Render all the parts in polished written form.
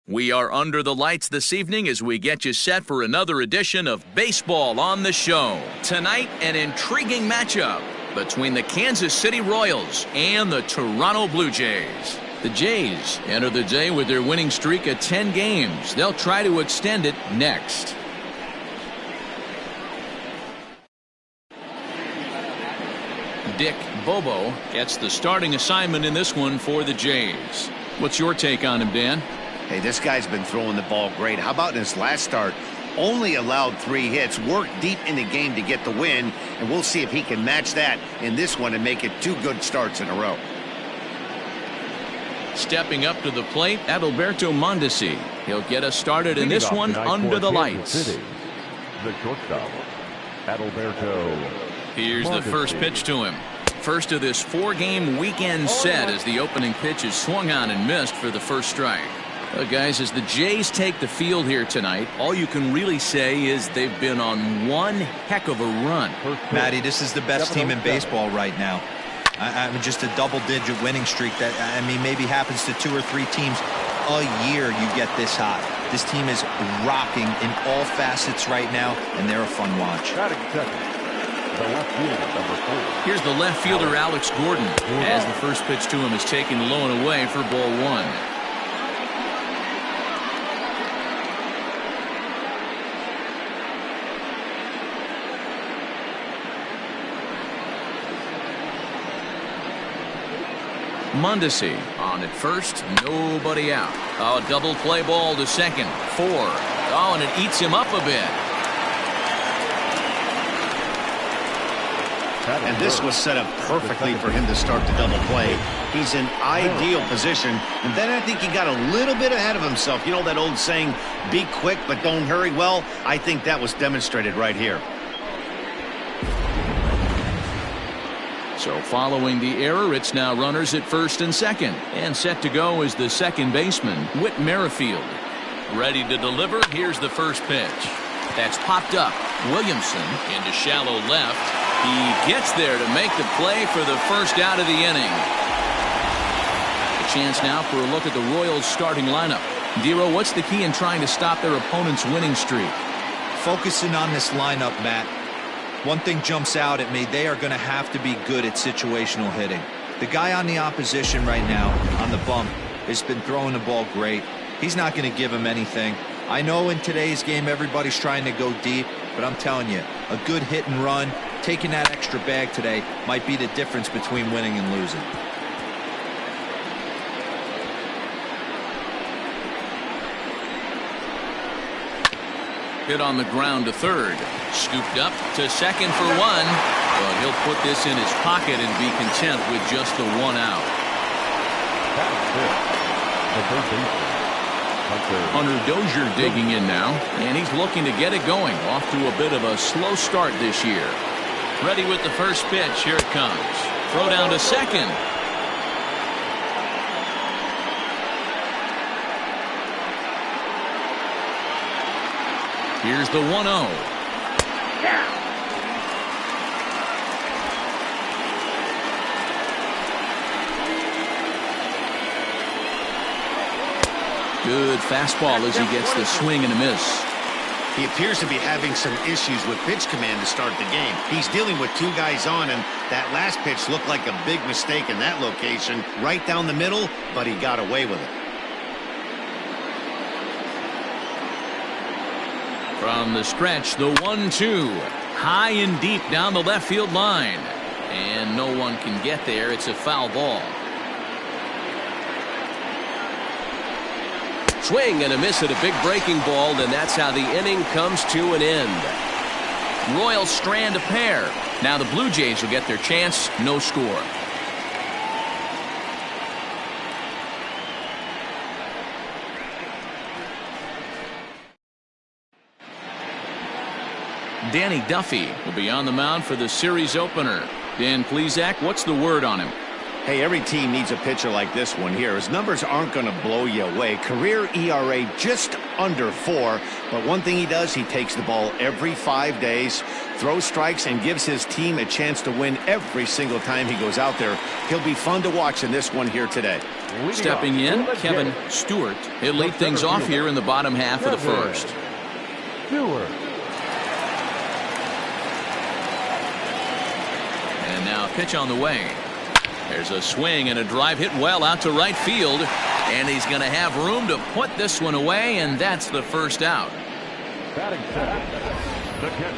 We are under the lights this evening as we get you set for another edition of Baseball on the Show. Tonight, an intriguing matchup between the Kansas City Royals and the Toronto Blue Jays. The Jays enter the day with their winning streak at 10 games. They'll try to extend it next. Dick Bobo gets the starting assignment in this one for the Jays. What's your take on him, Dan? Hey, this guy's been throwing the ball great. How about in his last start? Only allowed 3 hits, worked deep in the game to get the win, and we'll see if he can match that in this one and make it 2 good starts in a row. Stepping up to the plate, Adalberto Mondesi. He'll get us started in this one under the lights. City, the shortstop, Adalberto. Here's the first pitch to him. First of this 4-game weekend set as the opening pitch is swung on and missed for the first strike. Well, guys, as the Jays take the field here tonight, all you can really say is they've been on one heck of a run. Matty, this is the best team in baseball right now. I mean, just a double-digit winning streak that, I mean, maybe happens to 2 or 3 teams a year you get this hot. This team is rocking in all facets right now, and they're a fun watch. Here's the left fielder, Alex Gordon, as the first pitch to him is taken low and away for ball 1. Mondesi on at first, nobody out. Oh, double play ball to second, 4. Oh, and it eats him up a bit. And this was set up perfectly for him to start the double play. He's in ideal position. And then I think he got a little bit ahead of himself. You know that old saying, be quick but don't hurry? Well, I think that was demonstrated right here. So following the error, it's now runners at first and second. And set to go is the second baseman, Whit Merrifield. Ready to deliver. Here's the first pitch. That's popped up. Williamson into shallow left. He gets there to make the play for the first out of the inning. A chance now for a look at the Royals starting lineup. Dero, what's the key in trying to stop their opponent's winning streak? Focusing on this lineup, Matt. One thing jumps out at me, they are going to have to be good at situational hitting. The guy on the opposition right now, on the bump, has been throwing the ball great. He's not going to give him anything. I know in today's game everybody's trying to go deep, but I'm telling you, a good hit and run, taking that extra bag today might be the difference between winning and losing. Hit on the ground to third. Scooped up to second for 1. But he'll put this in his pocket and be content with just the 1 out. Hunter Dozier digging in now, and he's looking to get it going. Off to a bit of a slow start this year. Ready with the first pitch. Here it comes. Throw down to second. Here's the 1-0. Good fastball as he gets the swing and a miss. He appears to be having some issues with pitch command to start the game. He's dealing with 2 guys on, and that last pitch looked like a big mistake in that location, right down the middle, but he got away with it. From the stretch, the 1-2. High and deep down the left field line. And no one can get there. It's a foul ball. Swing and a miss at a big breaking ball, and that's how the inning comes to an end. Royals strand a pair. Now the Blue Jays will get their chance. No score. Danny Duffy will be on the mound for the series opener. Dan Plesac, what's the word on him? Hey, every team needs a pitcher like this one here. His numbers aren't going to blow you away. Career ERA just under 4. But one thing he does, he takes the ball every 5 days, throws strikes, and gives his team a chance to win every single time he goes out there. He'll be fun to watch in this one here today. Stepping in, Kevin Stewart. He'll lead things off here in the bottom half of the first. Stewart. And now a pitch on the way. There's a swing and a drive hit well out to right field. And he's going to have room to put this one away, and that's the first out.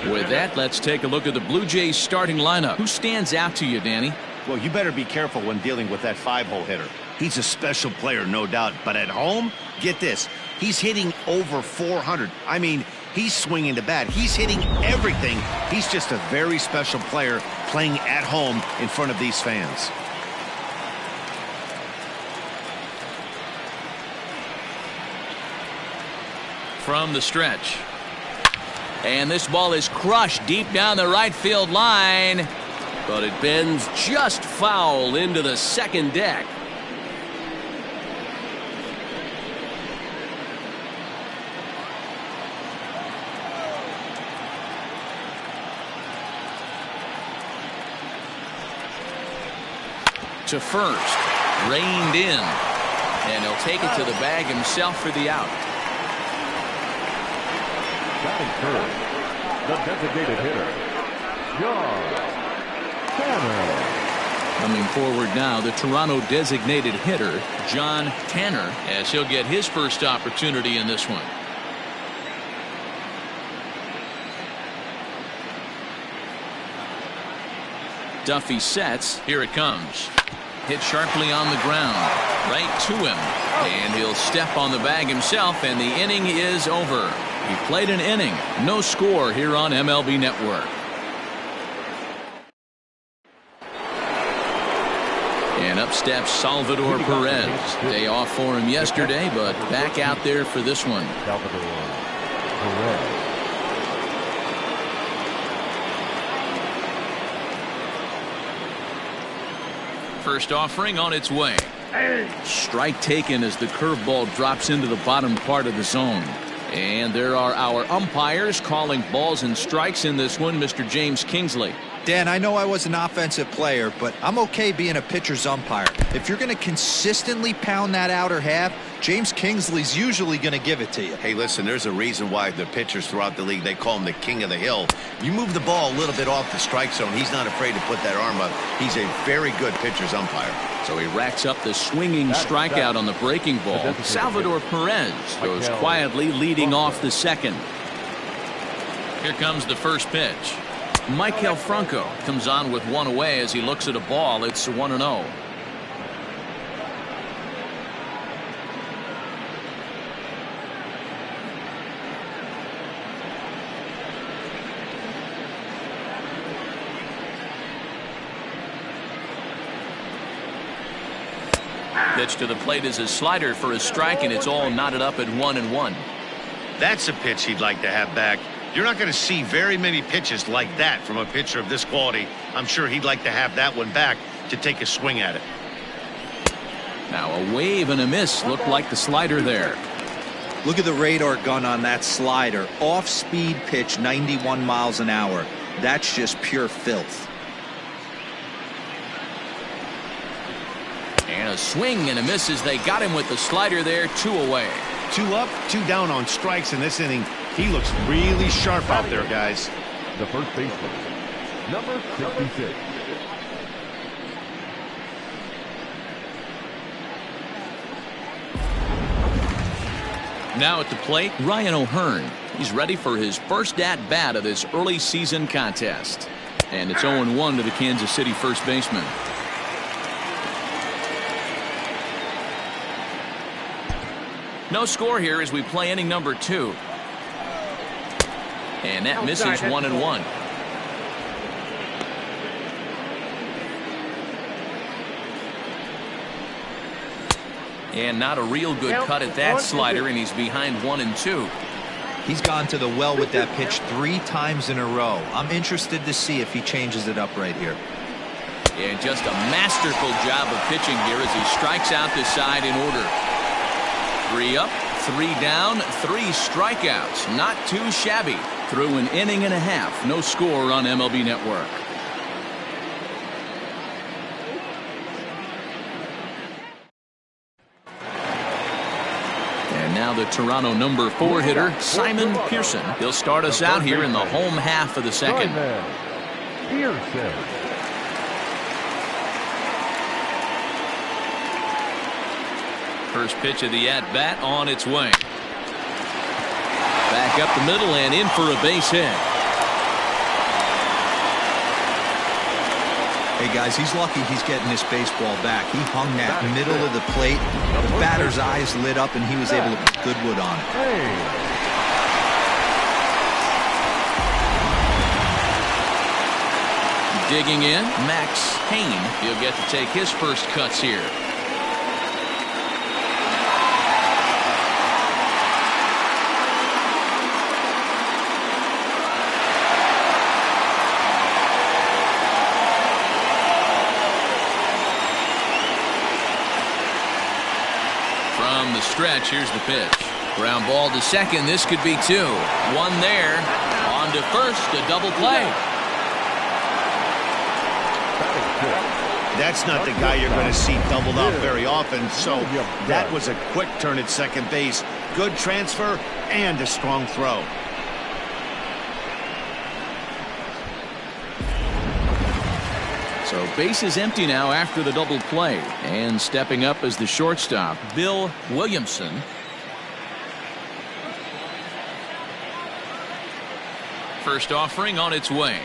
With that, let's take a look at the Blue Jays starting lineup. Who stands out to you, Danny? Well, you better be careful when dealing with that 5-hole hitter. He's a special player, no doubt. But at home, get this, he's hitting over 400. I mean, he's swinging the bat. He's hitting everything. He's just a very special player playing at home in front of these fans. From the stretch. And this ball is crushed deep down the right field line. But it bends just foul into the second deck. To first. Reined in. And he'll take it to the bag himself for the out. Batting first, the designated hitter, John Tanner. Coming forward now, the Toronto designated hitter, John Tanner, as he'll get his first opportunity in this one. Duffy sets. Here it comes. Hit sharply on the ground. Right to him. And he'll step on the bag himself, and the inning is over. He played an inning. No score here on MLB Network. And up steps Salvador Perez. Day off for him yesterday, but back out there for this one. Salvador Perez. First offering on its way. Strike taken as the curveball drops into the bottom part of the zone. And there are our umpires calling balls and strikes in this one, Mr. James Kingsley. Dan, I know I was an offensive player, but I'm okay being a pitcher's umpire. If you're going to consistently pound that outer half, James Kingsley's usually going to give it to you. Hey, listen, there's a reason why the pitchers throughout the league, they call him the king of the hill. You move the ball a little bit off the strike zone, he's not afraid to put that arm up. He's a very good pitcher's umpire. So he racks up the swinging strikeout on the breaking ball. Salvador Perez goes quietly leading off the second. Here comes the first pitch. Maikel Franco comes on with one away as he looks at a ball. It's 1-0. Pitch to the plate is a slider for a strike, and it's all knotted up at 1-1. That's a pitch he'd like to have back. You're not going to see very many pitches like that from a pitcher of this quality. I'm sure he'd like to have that one back to take a swing at it. Now a wave and a miss. Looked like the slider there. Look at the radar gun on that slider. Off-speed pitch, 91 miles an hour. That's just pure filth. And a swing and a miss as they got him with the slider there. 2 away. 2 up, 2 down on strikes in this inning. He looks really sharp out there, guys. The first baseman, number 66. Now at the plate, Ryan O'Hearn. He's ready for his first at-bat of this early season contest. And it's 0-1 to the Kansas City first baseman. No score here as we play inning number 2. And that misses 1-1. And not a real good cut at that slider, and he's behind 1-2. He's gone to the well with that pitch 3 times in a row. I'm interested to see if he changes it up right here. And just a masterful job of pitching here as he strikes out the side in order. 3 up, 3 down, 3 strikeouts. Not too shabby. Through an inning and a half. No score on MLB Network. And now the Toronto number 4 hitter, Simon Pearson. He'll start us out here in the home half of the second. Pearson. First pitch of the at-bat on its way. Back up the middle and in for a base hit. Hey guys, he's lucky he's getting this baseball back. He hung that middle of the plate. The batter's eyes lit up and he was able to put good wood on it. Digging in, Max Payne. He'll get to take his first cuts here. From the stretch, here's the pitch. Ground ball to second. This could be 2. 1 there. On to first, a double play. That's not the guy you're going to see doubled up very often, so that was a quick turn at second base. Good transfer and a strong throw. So base is empty now after the double play. And stepping up as the shortstop, Bill Williamson. First offering on its way.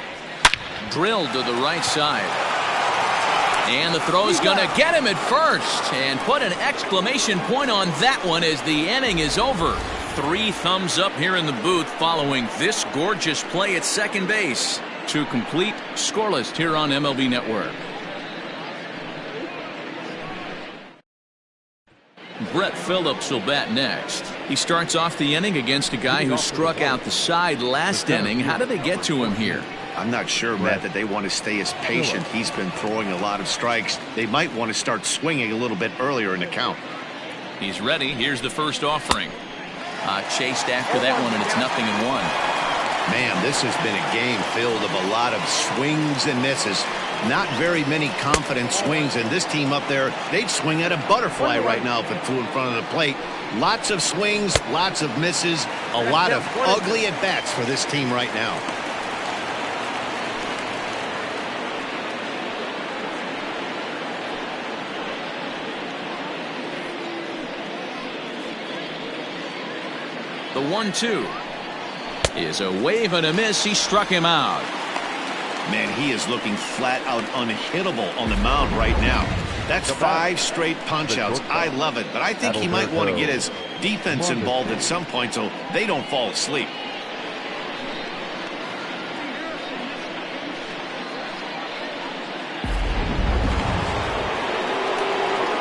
Drilled to the right side. And the throw is going to get him at first. And put an exclamation point on that one as the inning is over. 3 thumbs up here in the booth following this gorgeous play at second base. To complete, scoreless here on MLB Network. Brett Phillips will bat next. He starts off the inning against a guy who struck out the side last inning. How did they get to him here? I'm not sure, Matt, that they want to stay as patient. He's been throwing a lot of strikes. They might want to start swinging a little bit earlier in the count. He's ready. Here's the first offering. Chased after that one, and it's 0-1. Man, this has been a game filled of a lot of swings and misses. Not very many confident swings, and this team up there, they'd swing at a butterfly right now if it flew in front of the plate. Lots of swings, lots of misses, a lot of ugly at-bats for this team right now. The 1-2 is a wave and a miss. He struck him out. Man, he is looking flat out unhittable on the mound right now. That's 5 straight punch-outs. I love it, but I think he might want to get his defense involved at some point so they don't fall asleep.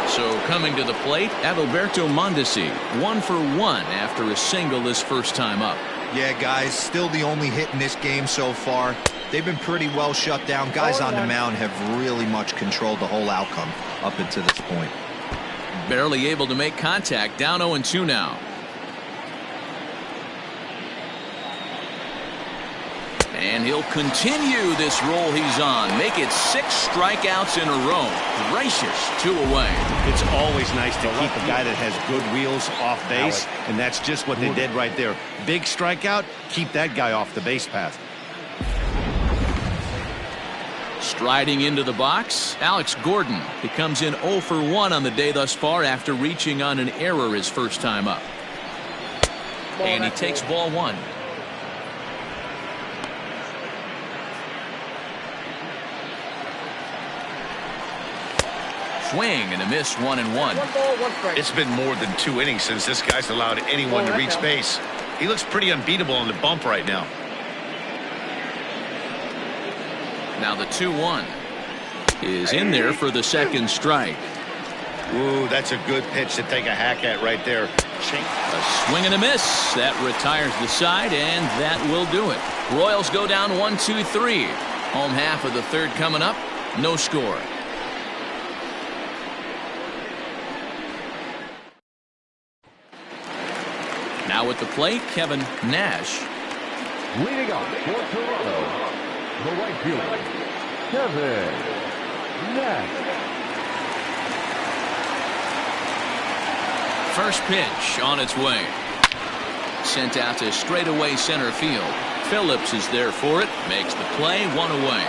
So coming to the plate, Adalberto Mondesi, 1 for 1 after a single this first time up. Yeah, guys, still the only hit in this game so far. They've been pretty well shut down. Guys on the mound have really much controlled the whole outcome up until this point. Barely able to make contact. Down 0-2 now. And he'll continue this roll he's on. Make it 6 strikeouts in a row. Gracious, 2 away. It's always nice to keep a guy that has good wheels off base, and that's just what they did right there. Big strikeout, keep that guy off the base path. Striding into the box, Alex Gordon. He comes in 0 for 1 on the day thus far after reaching on an error his first time up. And he takes ball 1. Swing and a miss, 1-1. It's been more than 2 innings since this guy's allowed anyone to reach base. He looks pretty unbeatable on the bump right now. Now the 2-1 is in there for the second strike. Ooh, that's a good pitch to take a hack at right there. A swing and a miss. That retires the side, and that will do it. Royals go down 1-2-3. Home half of the third coming up. No score. Now at the plate, Kevin Nash. Leading off for Toronto, the right fielder, Kevin Nash. First pitch on its way. Sent out to straightaway center field. Phillips is there for it. Makes the play, 1 away.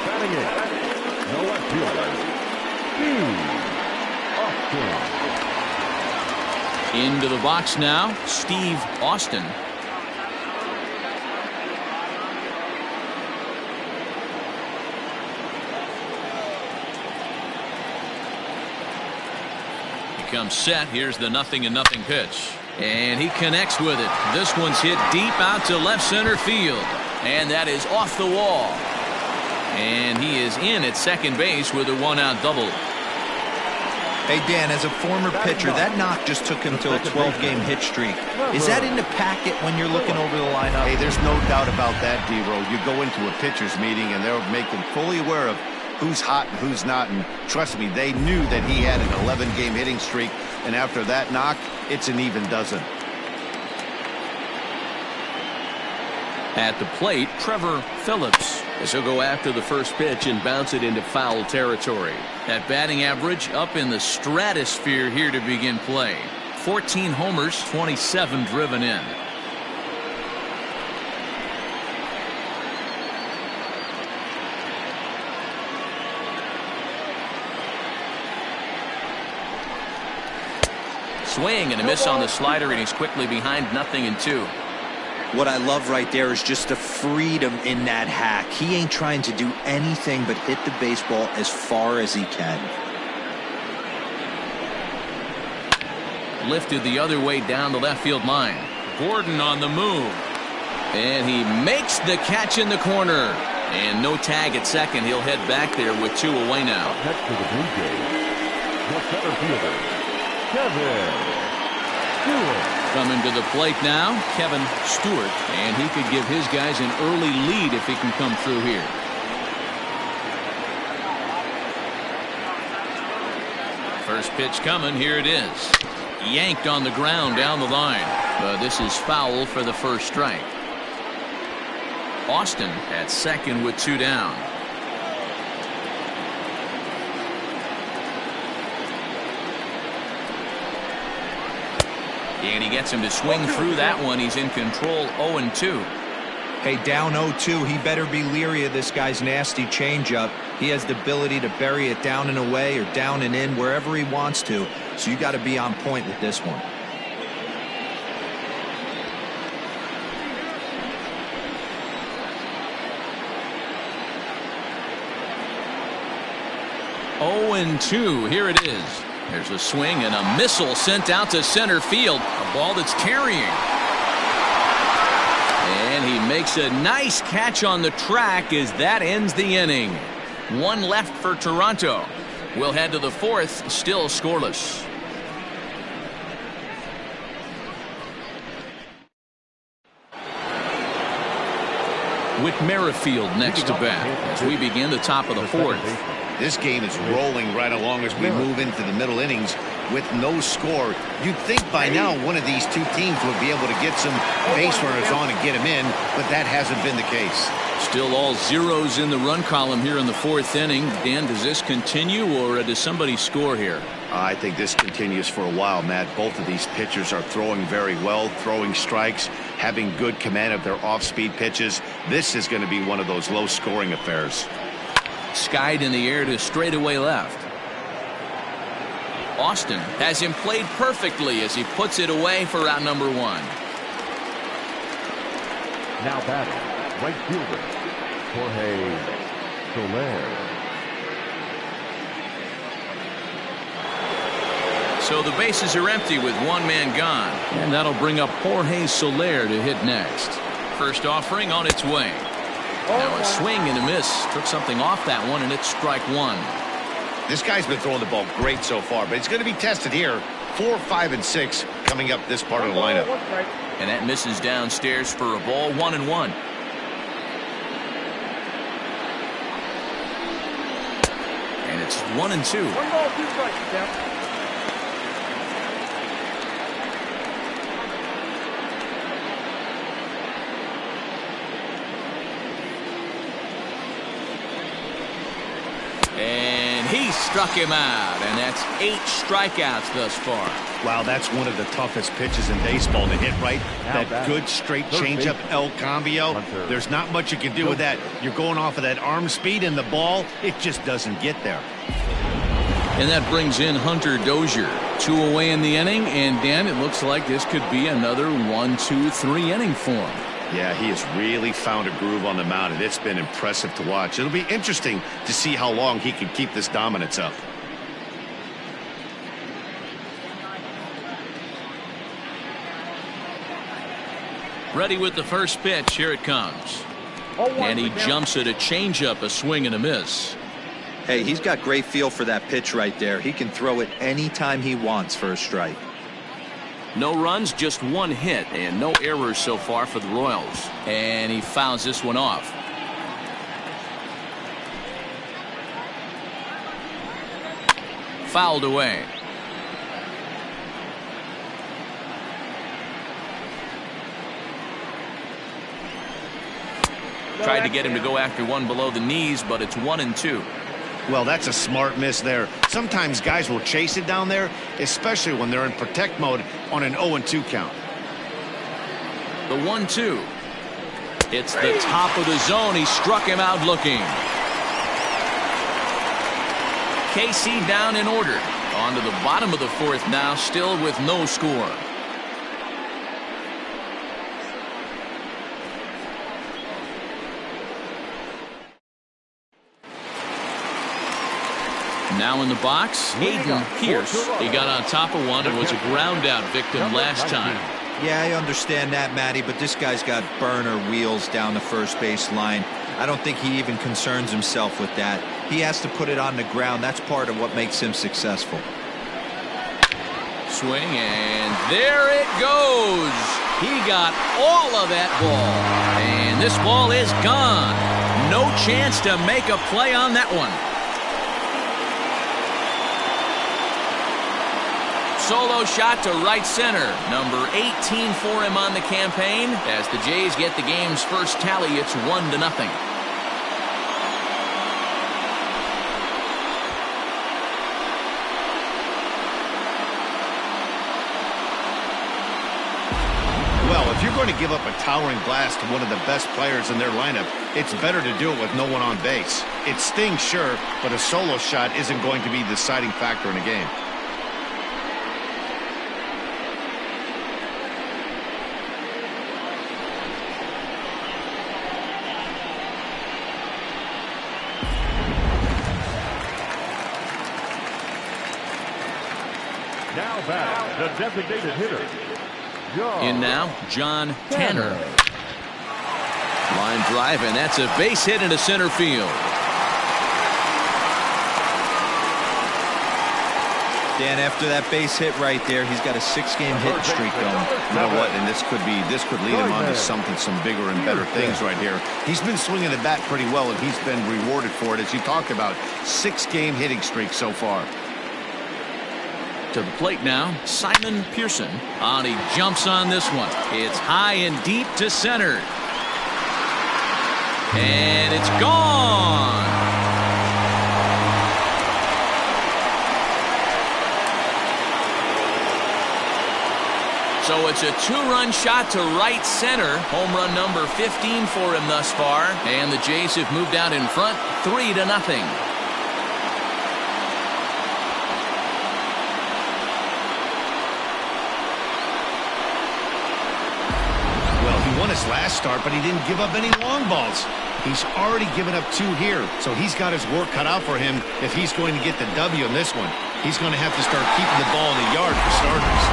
Batting in, the left fielder, Steve Austin. Into the box now, Steve Austin. Comes set. Here's the 0-0 pitch. And he connects with it. This one's hit deep out to left center field. And that is off the wall. And he is in at second base with a 1-out double. Hey, Dan, as a former pitcher, that knock just took him to a 12-game hit streak. Is that in the packet when you're looking over the lineup? Hey, there's no doubt about that, D-Row. You go into a pitcher's meeting, and they'll make them fully aware of who's hot and who's not, and trust me, they knew that he had an 11-game hitting streak, and after that knock, it's an even dozen. At the plate, Trevor Phillips. As he'll go after the first pitch and bounce it into foul territory. That batting average up in the stratosphere here to begin play. 14 homers, 27 driven in. Swing and a miss on the slider, and he's quickly behind 0-2. What I love right there is just the freedom in that hack. He ain't trying to do anything but hit the baseball as far as he can. Lifted the other way down the left field line. Gordon on the move. And he makes the catch in the corner. And no tag at second. He'll head back there with 2 away now. Next to the Blue Jays, the center fielder, Kevin Stewart. Coming to the plate now, Kevin Stewart. And he could give his guys an early lead if he can come through here. First pitch coming. Here it is. Yanked on the ground down the line. But this is foul for the first strike. Austin at second with 2 down. And he gets him to swing through that one. He's in control, 0-2. Hey, down 0-2, he better be leery of this guy's nasty changeup. He has the ability to bury it down and away or down and in wherever he wants to. So you got to be on point with this one. Oh, 0-2. Here it is. There's a swing and a missile sent out to center field. A ball that's carrying. And he makes a nice catch on the track as that ends the inning. 1 left for Toronto. We'll head to the 4th, still scoreless. Whit Merrifield next to bat as we begin the top of the 4th. This game is rolling right along as we move into the middle innings with no score. You'd think by now one of these two teams would be able to get some base runners on and get them in, but that hasn't been the case. Still all zeros in the run column here in the 4th inning. Dan, does this continue or does somebody score here? I think this continues for a while, Matt. Both of these pitchers are throwing very well, throwing strikes, having good command of their off-speed pitches. This is going to be one of those low-scoring affairs. Skied in the air to straightaway left. Austin has him played perfectly as he puts it away for out number 1. Now batting, right fielder, Jorge Soler. So the bases are empty with 1 man gone. And that'll bring up Jorge Soler to hit next. First offering on its way. Now a swing and a miss. Took something off that one, and it's strike 1. This guy's been throwing the ball great so far, but it's going to be tested here. 4, 5, and 6 coming up this part of the lineup. And that misses downstairs for a ball, 1-1. And it's 1-2. 1 ball, 2 strikes, count. And he struck him out, and that's 8 strikeouts thus far. Wow, that's one of the toughest pitches in baseball to hit, right? Now That back. good straight Third changeup, baseman. El Cambio. Hunter. There's not much you can do with that. You're going off of that arm speed, and the ball, it just doesn't get there. And that brings in Hunter Dozier. 2 away in the inning, and Dan, it looks like this could be another 1-2-3 inning for him. Yeah, he has really found a groove on the mound, and it's been impressive to watch. It'll be interesting to see how long he can keep this dominance up. Ready with the first pitch. Here it comes. And he jumps at a changeup, a swing and a miss. Hey, he's got great feel for that pitch right there. He can throw it anytime he wants for a strike. No runs, just 1 hit, and no errors so far for the Royals. And he fouls this one off. Fouled away. Tried to get him to go after one below the knees, but it's 1-2. Well, that's a smart miss there. Sometimes guys will chase it down there, especially when they're in protect mode on an 0-2 count. The 1-2. It's the top of the zone. He struck him out looking. KC down in order. On to the bottom of the 4th now, still with no score. Now in the box, Hayden Pierce. He got on top of one and was a ground out victim last time. Yeah, I understand that, Matty, but this guy's got burner wheels down the first base line. I don't think he even concerns himself with that. He has to put it on the ground. That's part of what makes him successful. Swing, and there it goes. He got all of that ball. And this ball is gone. No chance to make a play on that one. Solo shot to right center. Number 18 for him on the campaign. As the Jays get the game's first tally, it's 1-0. Well, if you're going to give up a towering blast to one of the best players in their lineup, it's better to do it with no one on base. It stings, sure, but a solo shot isn't going to be the deciding factor in a game. Now back, the designated hitter, John. In now, John Tanner. Line drive, and that's a base hit into center field. Dan, after that base hit right there, he's got a 6-game hit streak going. You know what? And this could lead him on to something, some bigger and better things right here. He's been swinging the bat pretty well, and he's been rewarded for it, as you talked about. 6-game hitting streak so far. To the plate now, Simon Pearson. And he jumps on this one. It's high and deep to center. And it's gone. So it's a 2-run shot to right center. Home run number 15 for him thus far. And the Jays have moved out in front 3-0. Won his last start, but he didn't give up any long balls. He's already given up 2 here, so he's got his work cut out for him if he's going to get the W in this one. He's going to have to start keeping the ball in the yard for starters.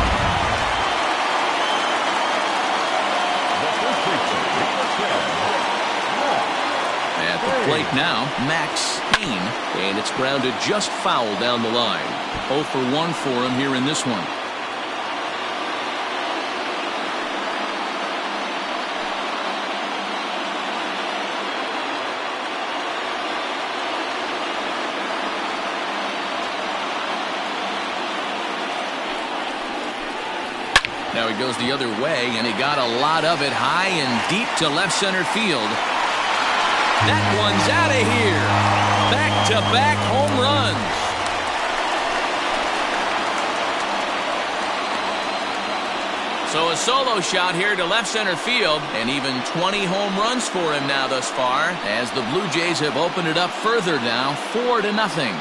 At the plate now, Max Payne, and it's grounded just foul down the line. 0 for 1 for him here in this one. Now he goes the other way, and he got a lot of it high and deep to left center field. That one's out of here. Back-to-back home runs. So a solo shot here to left center field, and even 20 home runs for him now thus far, as the Blue Jays have opened it up further now, 4-0.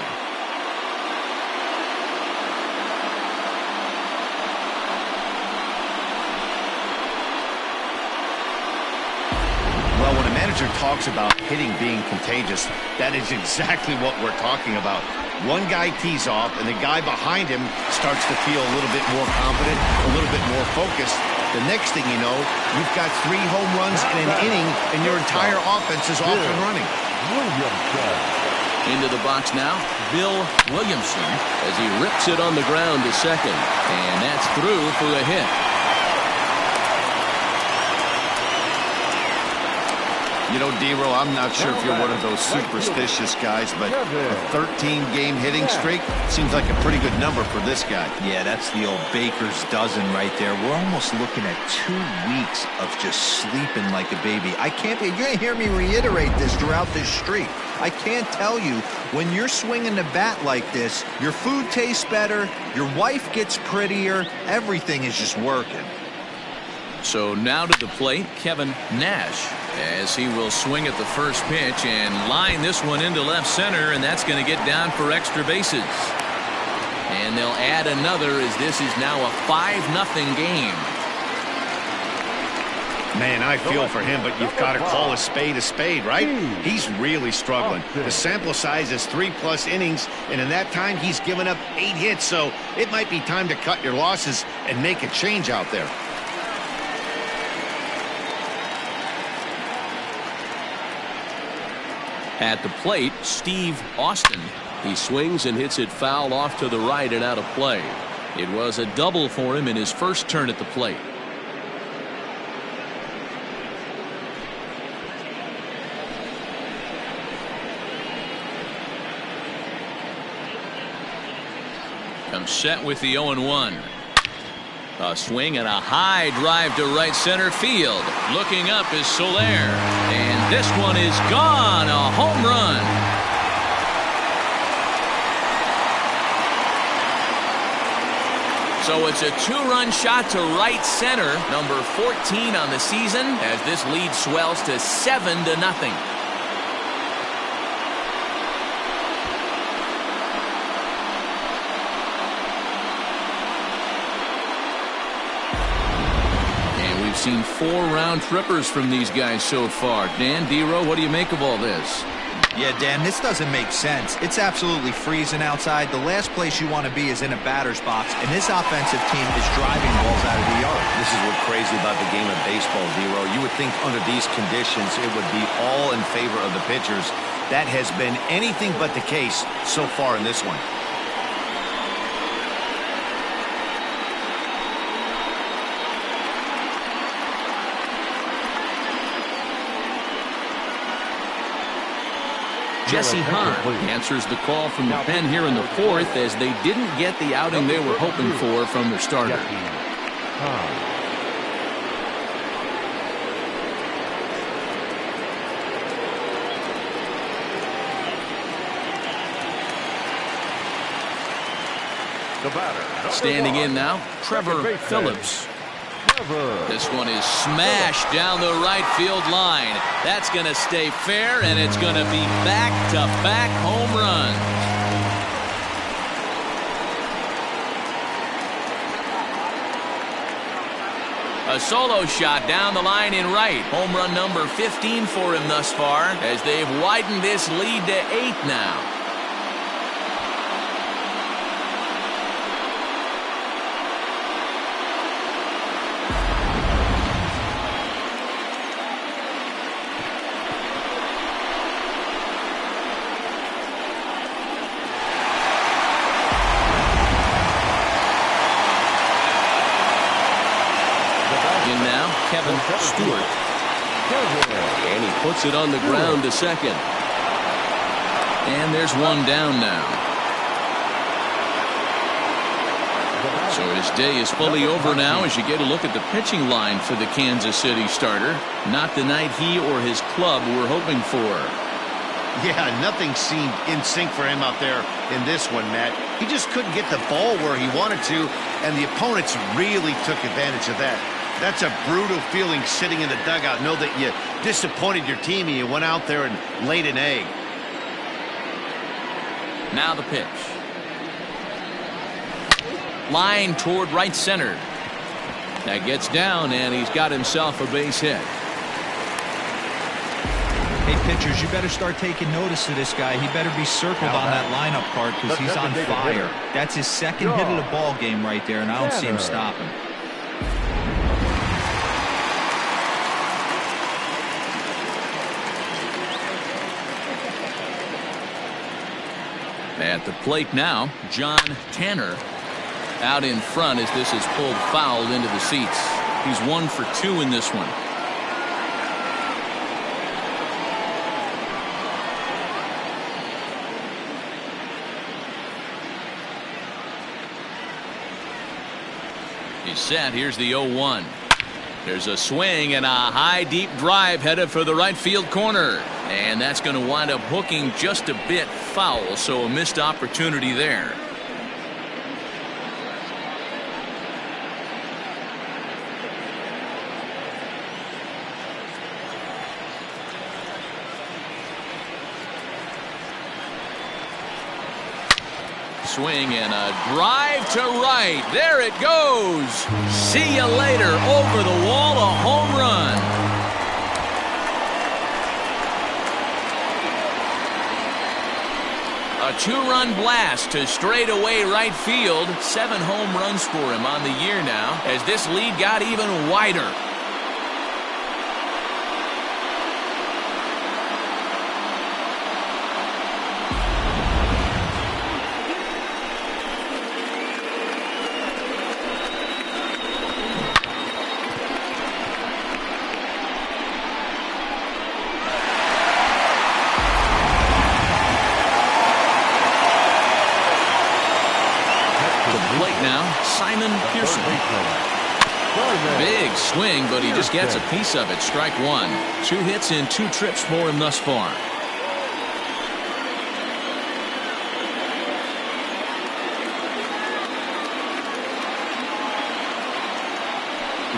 Well, when a manager talks about hitting being contagious, that is exactly what we're talking about. One guy tees off, and the guy behind him starts to feel a little bit more confident, a little bit more focused. The next thing you know, you've got 3 home runs in an inning, and your entire offense is off and running. Into the box now, Bill Williamson, as he rips it on the ground to second. And that's through for a hit. You know, D-Row, I'm not sure if you're one of those superstitious guys, but a 13-game hitting streak seems like a pretty good number for this guy. Yeah, that's the old baker's dozen right there. We're almost looking at 2 weeks of just sleeping like a baby. I can't be, you're going to hear me reiterate this throughout this streak. I can't tell you, when you're swinging the bat like this, your food tastes better, your wife gets prettier, everything is just working. So now to the plate, Kevin Nash, as he will swing at the first pitch and line this one into left center, and that's going to get down for extra bases. And they'll add another, as this is now a 5-0 game. Man, I feel for him, but you've got to call a spade, right? He's really struggling. The sample size is 3+ innings, and in that time, he's given up 8 hits, so it might be time to cut your losses and make a change out there. At the plate, Steve Austin. He swings and hits it foul off to the right and out of play. It was a double for him in his first turn at the plate. Comes set with the 0-1. A swing and a high drive to right center field. Looking up is Soler. And this one is gone. A home run. So it's a 2-run shot to right center. Number 14 on the season, as this lead swells to 7-0. Seen 4 round trippers from these guys so far. Dan, D-Row, what do you make of all this? Yeah, Dan, this doesn't make sense. It's absolutely freezing outside. The last place you want to be is in a batter's box, and this offensive team is driving balls out of the yard. This is what's crazy about the game of baseball, D-Row. You would think under these conditions it would be all in favor of the pitchers. That has been anything but the case so far in this one. Jesse Hahn answers the call from the pen here in the 4th, as they didn't get the outing they were hoping for from their starter. Standing in now, Trevor Phillips. This one is smashed down the right field line. That's going to stay fair, and it's going to be back-to-back home runs. A solo shot down the line in right. Home run number 15 for him thus far, as they've widened this lead to 8 now. Kevin Stewart. And he puts it on the ground to second. And there's one down now. So his day is fully over now as you get a look at the pitching line for the Kansas City starter. Not the night he or his club were hoping for. Yeah, nothing seemed in sync for him out there in this one, Matt. He just couldn't get the ball where he wanted to, and the opponents really took advantage of that. That's a brutal feeling sitting in the dugout. Know that you disappointed your team and you went out there and laid an egg. Now the pitch. Line toward right center. That gets down, and he's got himself a base hit. Hey, pitchers, you better start taking notice of this guy. He better be circled on that lineup card because he's on fire. That's his second hit of the ball game right there, and I don't see him stopping. At the plate now, John Tanner out in front as this is pulled foul into the seats. He's 1 for 2 in this one. He's set. Here's the 0-1. There's a swing and a high deep drive headed for the right field corner. And that's going to wind up hooking just a bit foul, so a missed opportunity there. Swing and a drive to right. There it goes. See you later. Over the wall, a home run. A 2-run blast to straightaway right field. 7 home runs for him on the year now as this lead got even wider. Big swing, but he just gets a piece of it. Strike 1. 2 hits in 2 trips for him thus far.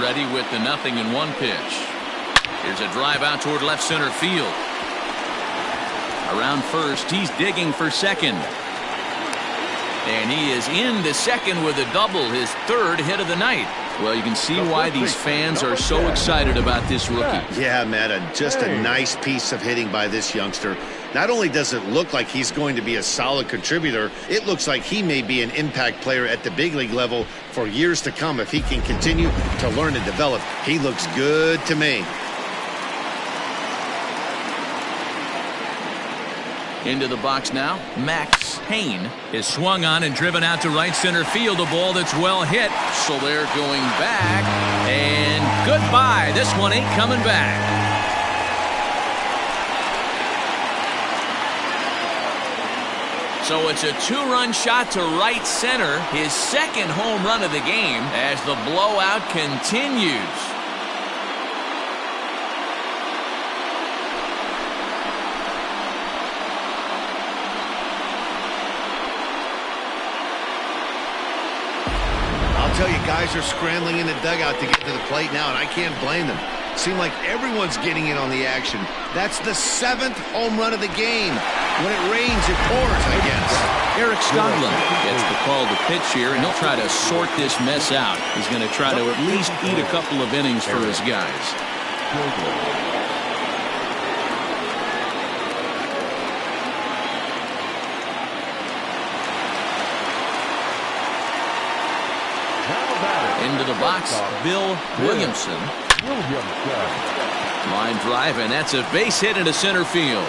Ready with the 0-1 pitch. Here's a drive out toward left center field. Around first, he's digging for second. And he is into second with a double, his 3rd hit of the night. Well, you can see why these fans are so excited about this rookie. Yeah, Matt, just a nice piece of hitting by this youngster. Not only does it look like he's going to be a solid contributor, it looks like he may be an impact player at the big league level for years to come if he can continue to learn and develop. He looks good to me. Into the box now, Max Payne is swung on and driven out to right center field. A ball that's well hit. So they're going back. And goodbye. This one ain't coming back. So it's a 2-run shot to right center. His 2nd home run of the game as the blowout continues. Tell you, guys are scrambling in the dugout to get to the plate now, and I can't blame them. Seems like everyone's getting in on the action. That's the 7th home run of the game. When it rains, it pours, I guess. Eric Scotland gets the call to pitch here, and he'll try to sort this mess out. He's going to try to at least eat a couple of innings for his guys. Into the box, Bill Williamson. Line drive, and that's a base hit into center field.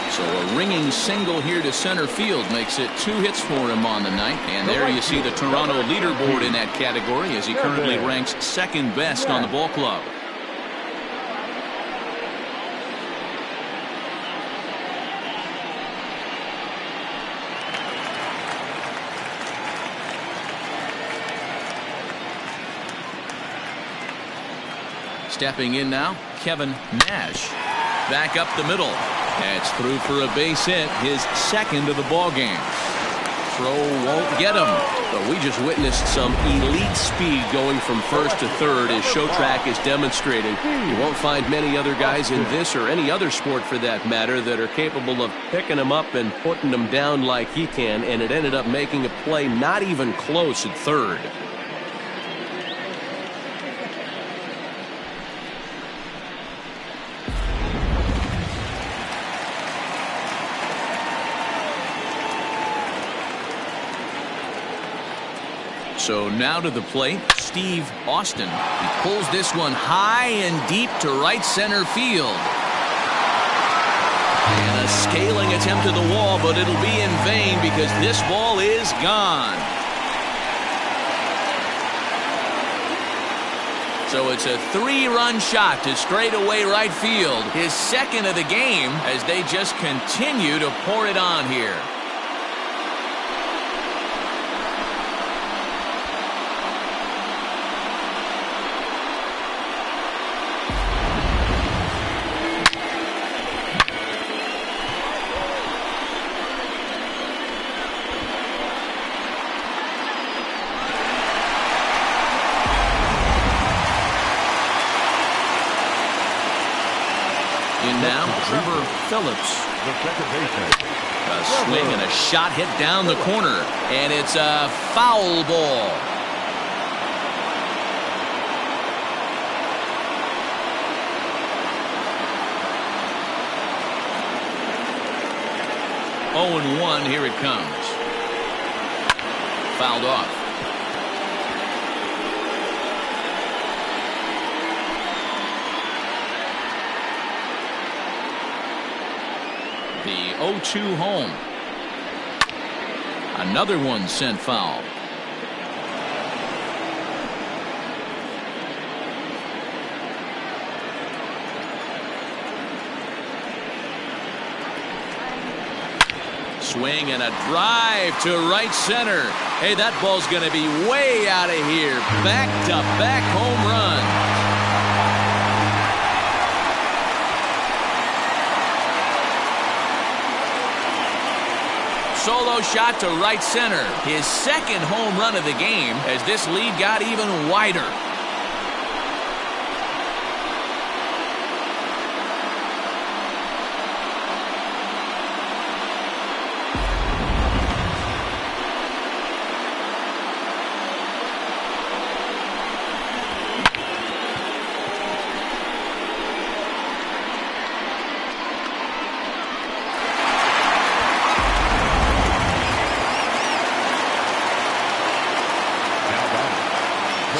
So a ringing single here to center field makes it 2 hits for him on the night. And there you see the Toronto leaderboard in that category as he currently ranks 2nd best on the ball club. Stepping in now, Kevin Nash. Back up the middle. That's through for a base hit, his second of the ball game. Throw won't get him. But we just witnessed some elite speed going from first to third, as Showtrack is demonstrating. You won't find many other guys in this or any other sport for that matter that are capable of picking them up and putting them down like he can, and it ended up making a play not even close at third. So now to the plate, Steve Austin. He pulls this one high and deep to right center field. And a scaling attempt to the wall, but it'll be in vain because this ball is gone. So it's a 3-run shot to straightaway right field. His second of the game as they just continue to pour it on here. Now, Trevor Phillips. A swing and a shot hit down the corner, and it's a foul ball. Oh, and 1, here it comes. Fouled off. The 0-2 home. Another one sent foul. Swing and a drive to right center. Hey, that ball's going to be way out of here. Back-to-back home run. Solo shot to right center. His second home run of the game as this lead got even wider.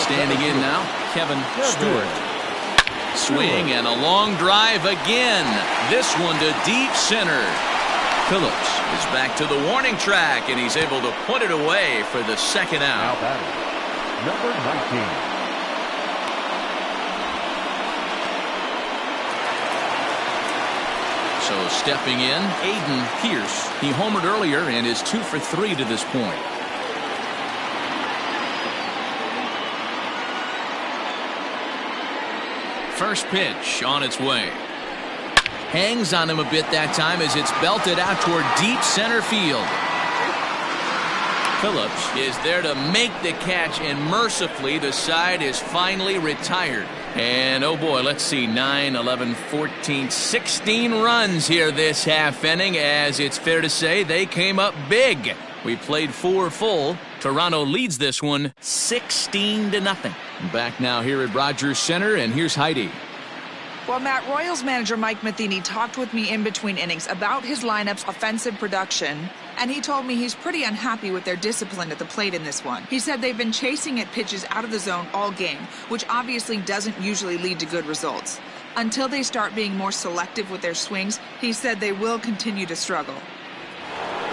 Standing in now, Kevin Stewart. Swing and a long drive again. This one to deep center. Phillips is back to the warning track, and he's able to put it away for the second out. Number 19. So stepping in, Aiden Pierce. He homered earlier and is 2 for 3 to this point. First pitch on its way. Hangs on him a bit that time as it's belted out toward deep center field. Phillips is there to make the catch, and mercifully the side is finally retired. And oh boy, let's see, 9, 11, 14, 16 runs here this half inning, as it's fair to say they came up big. We played 4 full. Toronto leads this one 16-0. Back now here at Rogers Center, and here's Heidi. Well, Matt, Royals manager Mike Matheny talked with me in between innings about his lineup's offensive production, and he told me he's pretty unhappy with their discipline at the plate in this one. He said they've been chasing at pitches out of the zone all game, which obviously doesn't usually lead to good results. Until they start being more selective with their swings, he said they will continue to struggle.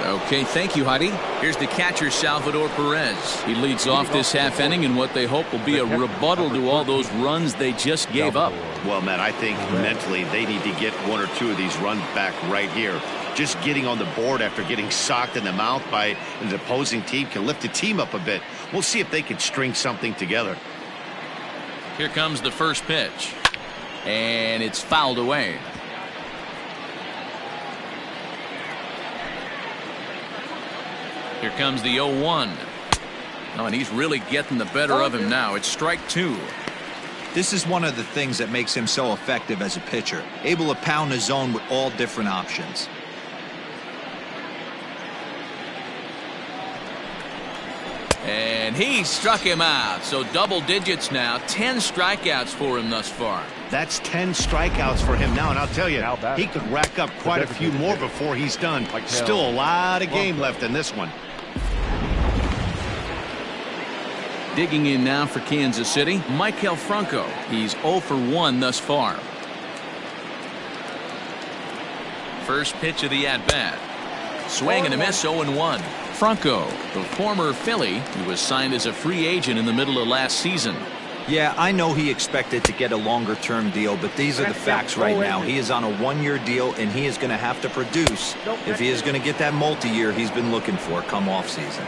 Okay, thank you, Heidi. Here's the catcher, Salvador Perez. He leads off this half inning in what they hope will be a rebuttal to all those runs they just gave up. Well, Matt, I think mentally they need to get 1 or 2 of these runs back right here. Just getting on the board after getting socked in the mouth by an opposing team can lift the team up a bit. We'll see if they can string something together. Here comes the first pitch. And it's fouled away. Here comes the 0-1. Oh, and he's really getting the better of him now. It's strike 2. This is one of the things that makes him so effective as a pitcher, able to pound the zone with all different options. And he struck him out. So double digits now. 10 strikeouts for him thus far. That's 10 strikeouts for him now, and I'll tell you, he could rack up quite a few more before he's done. Still a lot of game left in this one. Digging in now for Kansas City, Maikel Franco. He's 0 for 1 thus far. First pitch of the at-bat. Swing and a miss, 0-1. Franco, the former Philly, who was signed as a free agent in the middle of last season. Yeah, I know he expected to get a longer-term deal, but these are the facts right now. He is on a one-year deal, and he is going to have to produce if he is going to get that multi-year he's been looking for come off-season.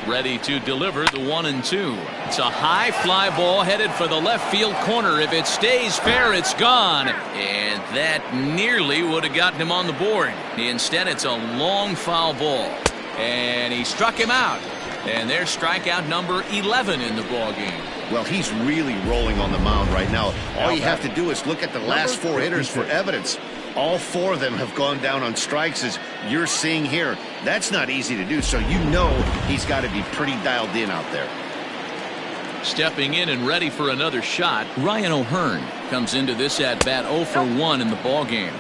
Ready to deliver the 1-2. It's a high fly ball headed for the left field corner. If it stays fair, it's gone. And that nearly would have gotten him on the board. Instead, it's a long foul ball. And he struck him out. And there's strikeout number 11 in the ball game. Well, he's really rolling on the mound right now. All you have to do is look at the last 4 hitters for evidence. All 4 of them have gone down on strikes, as you're seeing here. That's not easy to do, so you know he's got to be pretty dialed in out there. Stepping in and ready for another shot, Ryan O'Hearn comes into this at-bat 0 for 1 in the ball game.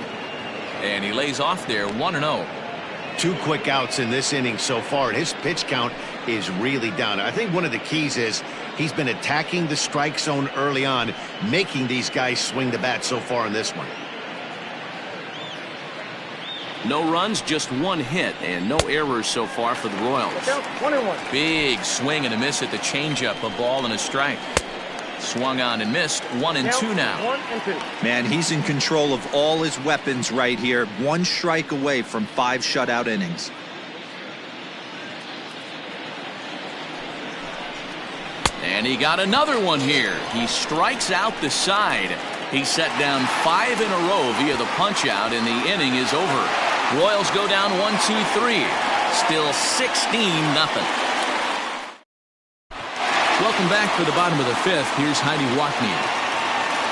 And he lays off there 1-0. 2 quick outs in this inning so far, and his pitch count is really down. I think one of the keys is he's been attacking the strike zone early on, making these guys swing the bat so far in this one. No runs, just 1 hit, and no errors so far for the Royals. Big swing and a miss at the changeup, a ball and a strike. Swung on and missed. 1-2 now. Man, he's in control of all his weapons right here. 1 strike away from 5 shutout innings. And he got another one here. He strikes out the side. He set down 5 in a row via the punch out, and the inning is over. Royals go down 1-2-3. Still 16-0. Welcome back for the bottom of the 5th. Here's Heidi Watney.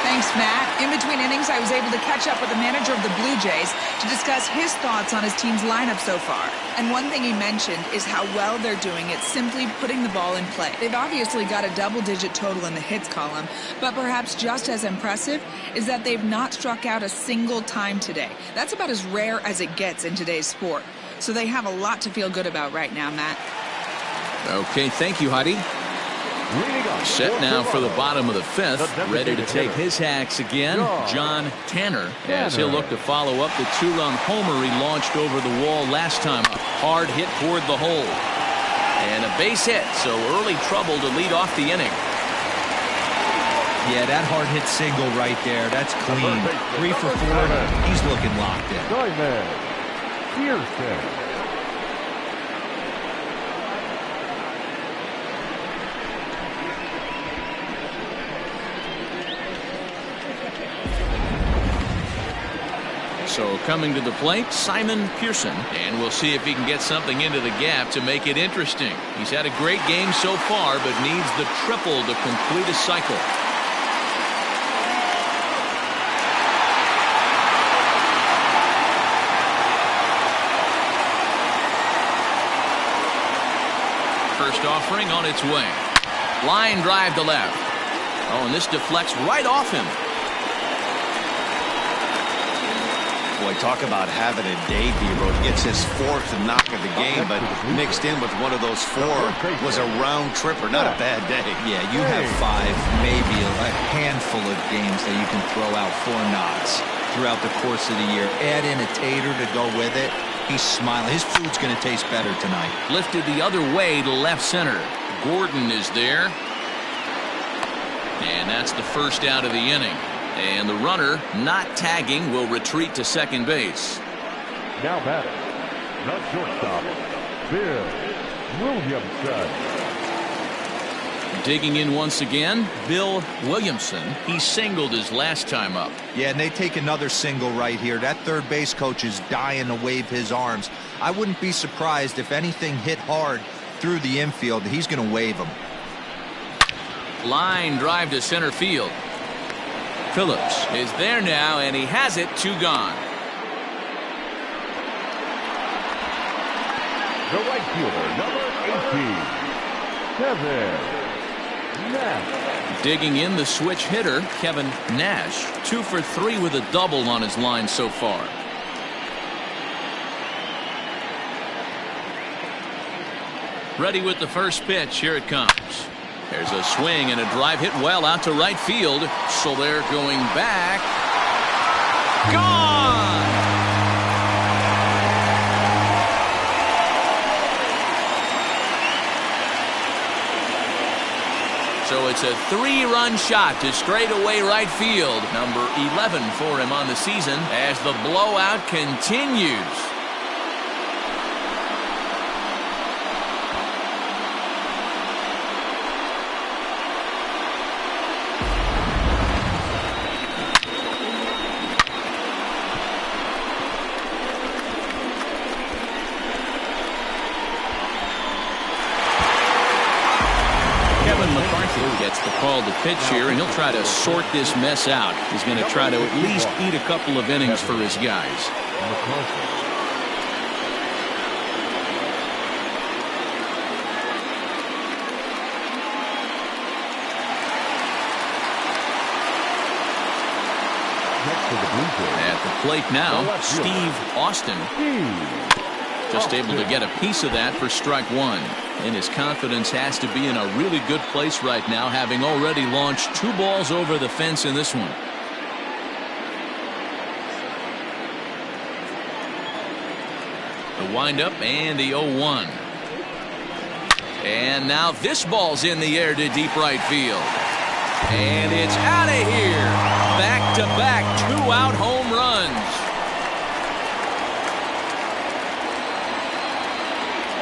Thanks, Matt. In between innings, I was able to catch up with the manager of the Blue Jays to discuss his thoughts on his team's lineup so far. And one thing he mentioned is how well they're doing at simply putting the ball in play. They've obviously got a double-digit total in the hits column, but perhaps just as impressive is that they've not struck out a single time today. That's about as rare as it gets in today's sport. So they have a lot to feel good about right now, Matt. Okay, thank you, Heidi. Set now for the bottom of the 5th. Ready to take his hacks again, John Tanner, as he'll look to follow up the 2-run homer he launched over the wall last time up. Hard hit toward the hole. And a base hit, so early trouble to lead off the inning. Yeah, that hard hit single right there, that's clean. 3 for 4, he's looking locked in. So coming to the plate, Simon Pearson, and we'll see if he can get something into the gap to make it interesting. He's had a great game so far, but needs the triple to complete a cycle. First offering on its way. Line drive to left. Oh, and this deflects right off him. Boy, talk about having a day, D-Road. Gets his 4th knock of the game, but mixed in with one of those 4 was a round tripper. Not a bad day. Yeah, you have 5, maybe a handful of games that you can throw out 4 knocks throughout the course of the year. Add in a tater to go with it. He's smiling. His food's going to taste better tonight. Lifted the other way to left center. Gordon is there. And that's the first out of the inning. And the runner, not tagging, will retreat to second base. Now batting, the shortstop, Bill Williamson. Digging in once again, Bill Williamson. He singled his last time up. Yeah, and they take another single right here. That third base coach is dying to wave his arms. I wouldn't be surprised if anything hit hard through the infield. He's going to wave them. Line drive to center field. Phillips is there now, and he has it. 2 gone. The right fielder, number 18, Kevin Nash. Digging in, the switch hitter, Kevin Nash. 2 for 3 with a double on his line so far. Ready with the first pitch. Here it comes. There's a swing and a drive hit well out to right field. So they're going back. Gone! So it's a 3-run shot to straightaway right field. Number 11 for him on the season as the blowout continues. Gets the call to pitch here, and he'll try to sort this mess out. He's going to try to at least eat a couple of innings for his guys. At the plate now, Steve Austin. Just able to get a piece of that for strike 1. And his confidence has to be in a really good place right now, having already launched 2 balls over the fence in this one. The windup and the 0-1. And now this ball's in the air to deep right field. And it's out of here. Back-to-back 2-out home runs.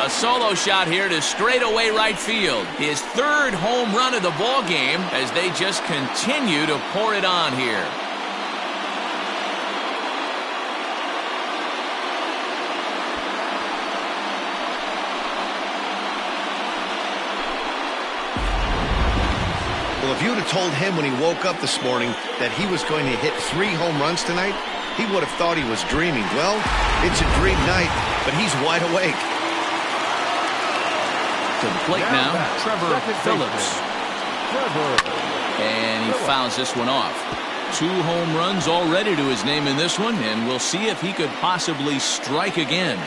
A solo shot here to straightaway right field. His 3rd home run of the ball game as they just continue to pour it on here. Well, if you'd have told him when he woke up this morning that he was going to hit 3 home runs tonight, he would have thought he was dreaming. Well, it's a dream night, but he's wide awake. To the plate now, Trevor Phillips. And he fouls this one off. 2 home runs already to his name in this one, and we'll see if he could possibly strike again.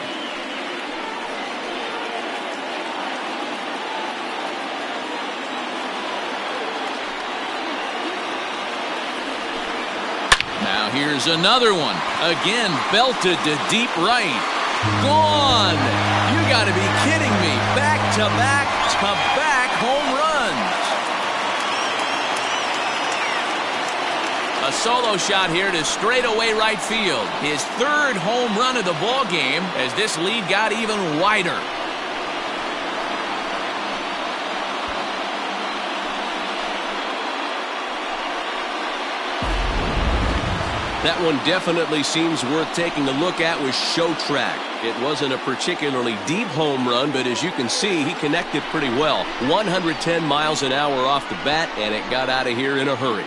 Now here's another one. Again, belted to deep right. Gone! You got to be kidding me. Back-to-back home runs. A solo shot here to straightaway right field. His 3rd home run of the ball game as this lead got even wider. That one definitely seems worth taking a look at with Show Track. It wasn't a particularly deep home run, but as you can see, he connected pretty well. 110 miles an hour off the bat, and it got out of here in a hurry.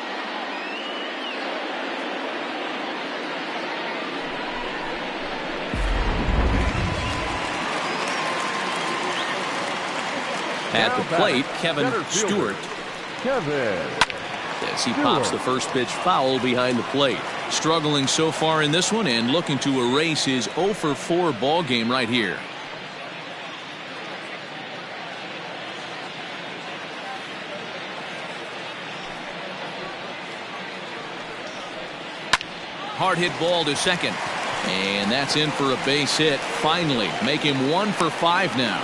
At the plate, Kevin Stewart. As he pops the first pitch foul behind the plate. Struggling so far in this one and looking to erase his 0 for 4 ball game right here. Hard hit ball to second. And that's in for a base hit. Finally, make him 1 for 5 now.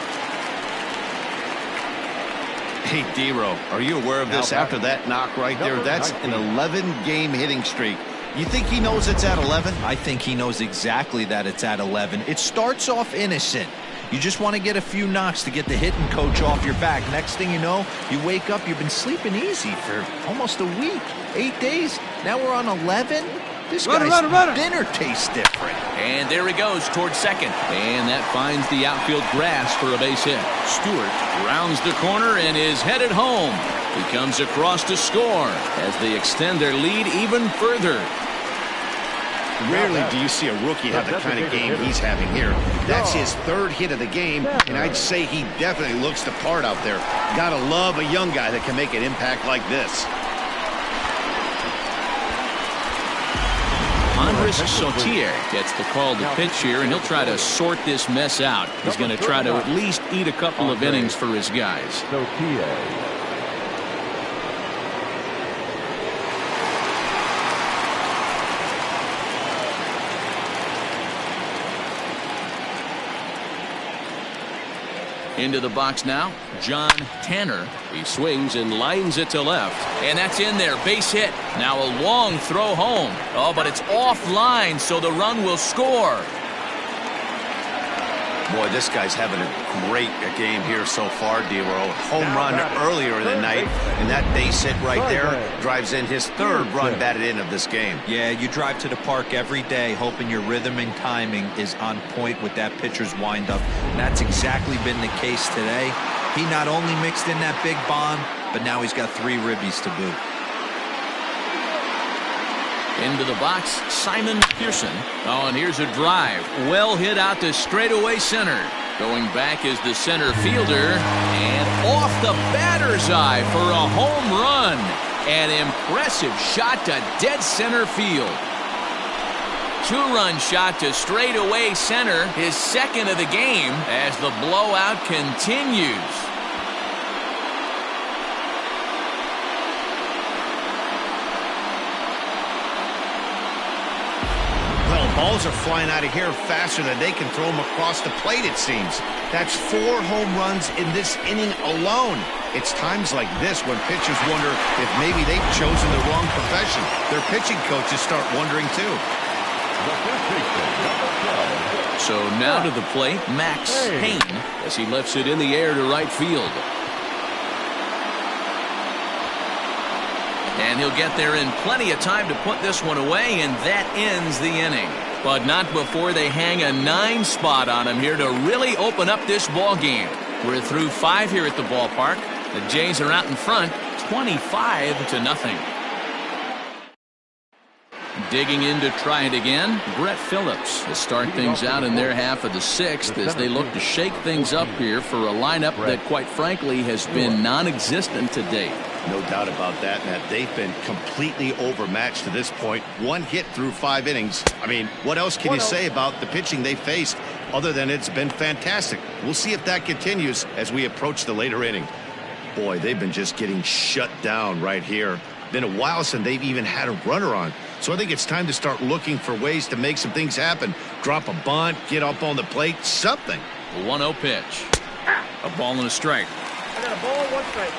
Hey, D-Row, are you aware of this? After that knock right there, that's an 11-game hitting streak. You think he knows it's at 11? I think he knows exactly that it's at 11. It starts off innocent. You just want to get a few knocks to get the hitting coach off your back. Next thing you know, you wake up, you've been sleeping easy for almost a week, 8 days. Now we're on 11. This guy's dinner tastes different. And there he goes towards second. And that finds the outfield grass for a base hit. Stewart rounds the corner and is headed home. He comes across to score as they extend their lead even further. Rarely do you see a rookie have the kind of game he's having here. That's his third hit of the game, and I'd say he definitely looks the part out there. Gotta love a young guy that can make an impact like this. Andres Sotier gets the call to pitch here, and he'll try to sort this mess out. He's going to try to at least eat a couple of innings for his guys. Into the box now, John Tanner. He swings and lines it to left. And that's in there, base hit. Now a long throw home. Oh, but it's offline, so the run will score. Boy, this guy's having a great game here so far, D-World. Home run earlier in the night, and that base hit right there drives in his third run batted in of this game. Yeah, you drive to the park every day hoping your rhythm and timing is on point with that pitcher's windup. And that's exactly been the case today. He not only mixed in that big bomb, but now he's got 3 ribbies to boot. Into the box, Simon Pearson. Oh, and here's a drive. Well hit out to straightaway center. Going back is the center fielder. And off the batter's eye for a home run. An impressive shot to dead center field. 2-run shot to straightaway center. His second of the game as the blowout continues. Balls are flying out of here faster than they can throw them across the plate, it seems. That's 4 home runs in this inning alone. It's times like this when pitchers wonder if maybe they've chosen the wrong profession. Their pitching coaches start wondering too. So now to the plate, Max Payne, as he lifts it in the air to right field. And he'll get there in plenty of time to put this one away, and that ends the inning. But not before they hang a 9 spot on him here to really open up this ball game. We're through 5 here at the ballpark. The Jays are out in front, 25-0. Digging in to try it again, Brett Phillips to start things out in their half of the 6th as they look to shake things up here for a lineup that, quite frankly, has been non-existent to date. No doubt about that, Matt. They've been completely overmatched to this point. 1 hit through 5 innings. I mean, what else can you say about the pitching they faced other than it's been fantastic? We'll see if that continues as we approach the later inning. Boy, they've been just getting shut down right here. Been a while since they've even had a runner on. So I think it's time to start looking for ways to make some things happen. Drop a bunt, get up on the plate, something. 1-0 pitch. A ball and a strike. I got a ball, 1 strike.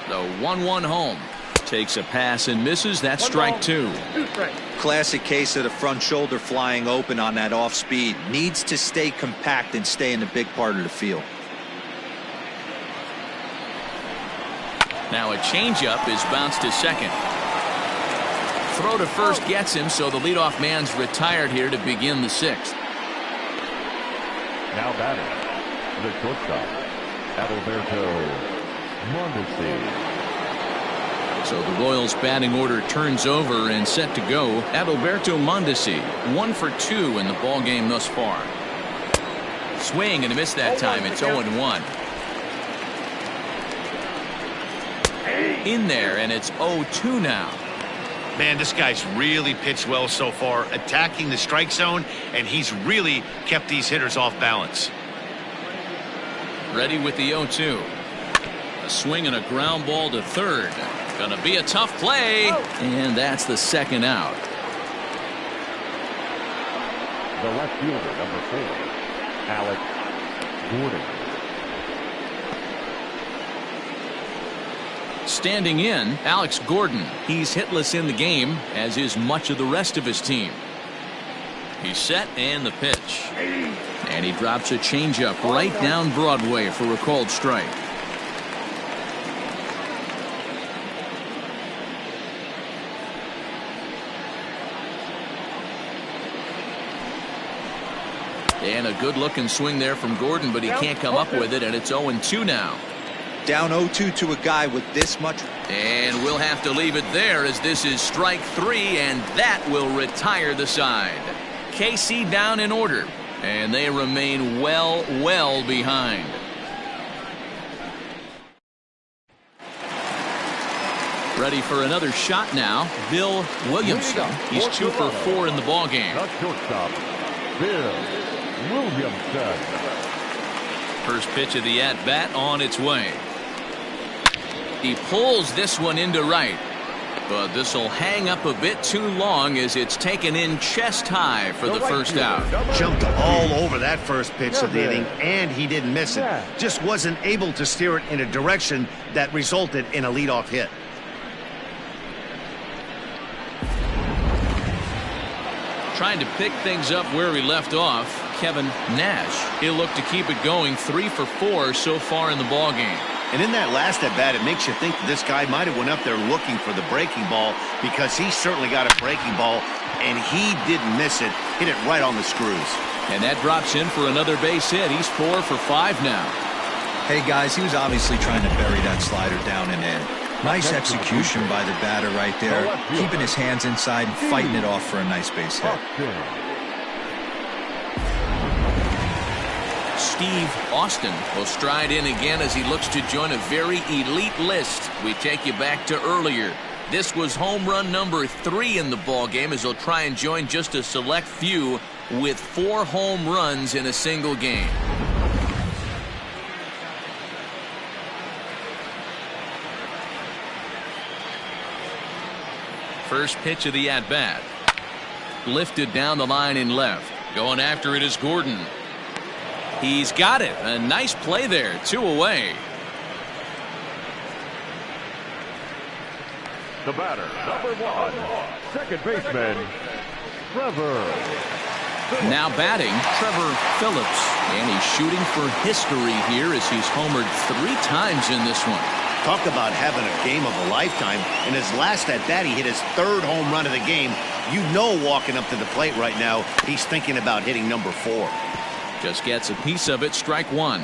The 1-1 home. Takes a pass and misses. That's strike 2. Classic case of the front shoulder flying open on that off speed. Needs to stay compact and stay in the big part of the field. Now a changeup is bounced to second. Throw to first gets him, so the leadoff man's retired here to begin the 6th. Now batting, the shortstop, Adalberto Mondesi. So the Royals batting order turns over and set to go. Adalberto Mondesi, 1 for 2 in the ball game thus far. Swing and a miss that time. It's 0-1. In there, and it's 0-2 now. Man, this guy's really pitched well so far, attacking the strike zone, and he's really kept these hitters off balance. Ready with the 0-2. A swing and a ground ball to third. Gonna be a tough play, and that's the second out. The left fielder, number 4, Alex Gordon. Standing in, Alex Gordon. He's hitless in the game, as is much of the rest of his team. He's set and the pitch. And he drops a changeup right down Broadway for a called strike. And a good-looking swing there from Gordon, but he can't come up with it, and it's 0-2 now. Down 0-2 to a guy with this much. And we'll have to leave it there, as this is strike 3, and that will retire the side. KC down in order, and they remain well behind. Ready for another shot now, Bill Williamson. He's 2 for 4 in the ballgame. The shortstop, Bill Williamson. First pitch of the at-bat on its way. He pulls this one into right, but this will hang up a bit too long as it's taken in chest high for the first out. Jumped all over that first pitch of the inning, and he didn't miss it. Just wasn't able to steer it in a direction that resulted in a leadoff hit. Trying to pick things up where we left off, Kevin Nash. He'll look to keep it going, 3 for 4 so far in the ballgame. And in that last at-bat, it makes you think that this guy might have went up there looking for the breaking ball, because he certainly got a breaking ball, and he didn't miss it. Hit it right on the screws. And that drops in for another base hit. He's 4 for 5 now. Hey, guys, he was obviously trying to bury that slider down and in. Nice execution by the batter right there, keeping his hands inside and fighting it off for a nice base hit. Steve Austin will stride in again as he looks to join a very elite list. We take you back to earlier. This was home run number 3 in the ballgame, as he'll try and join just a select few with 4 home runs in a single game. First pitch of the at-bat. Lifted down the line in left. Going after it is Gordon. He's got it. A nice play there. 2 away. The batter, number 1, second baseman, Trevor. Now batting, Trevor Phillips. And he's shooting for history here, as he's homered 3 times in this one. Talk about having a game of a lifetime. In his last at-bat, he hit his 3rd home run of the game. You know, walking up to the plate right now, he's thinking about hitting number 4. Just gets a piece of it, strike 1.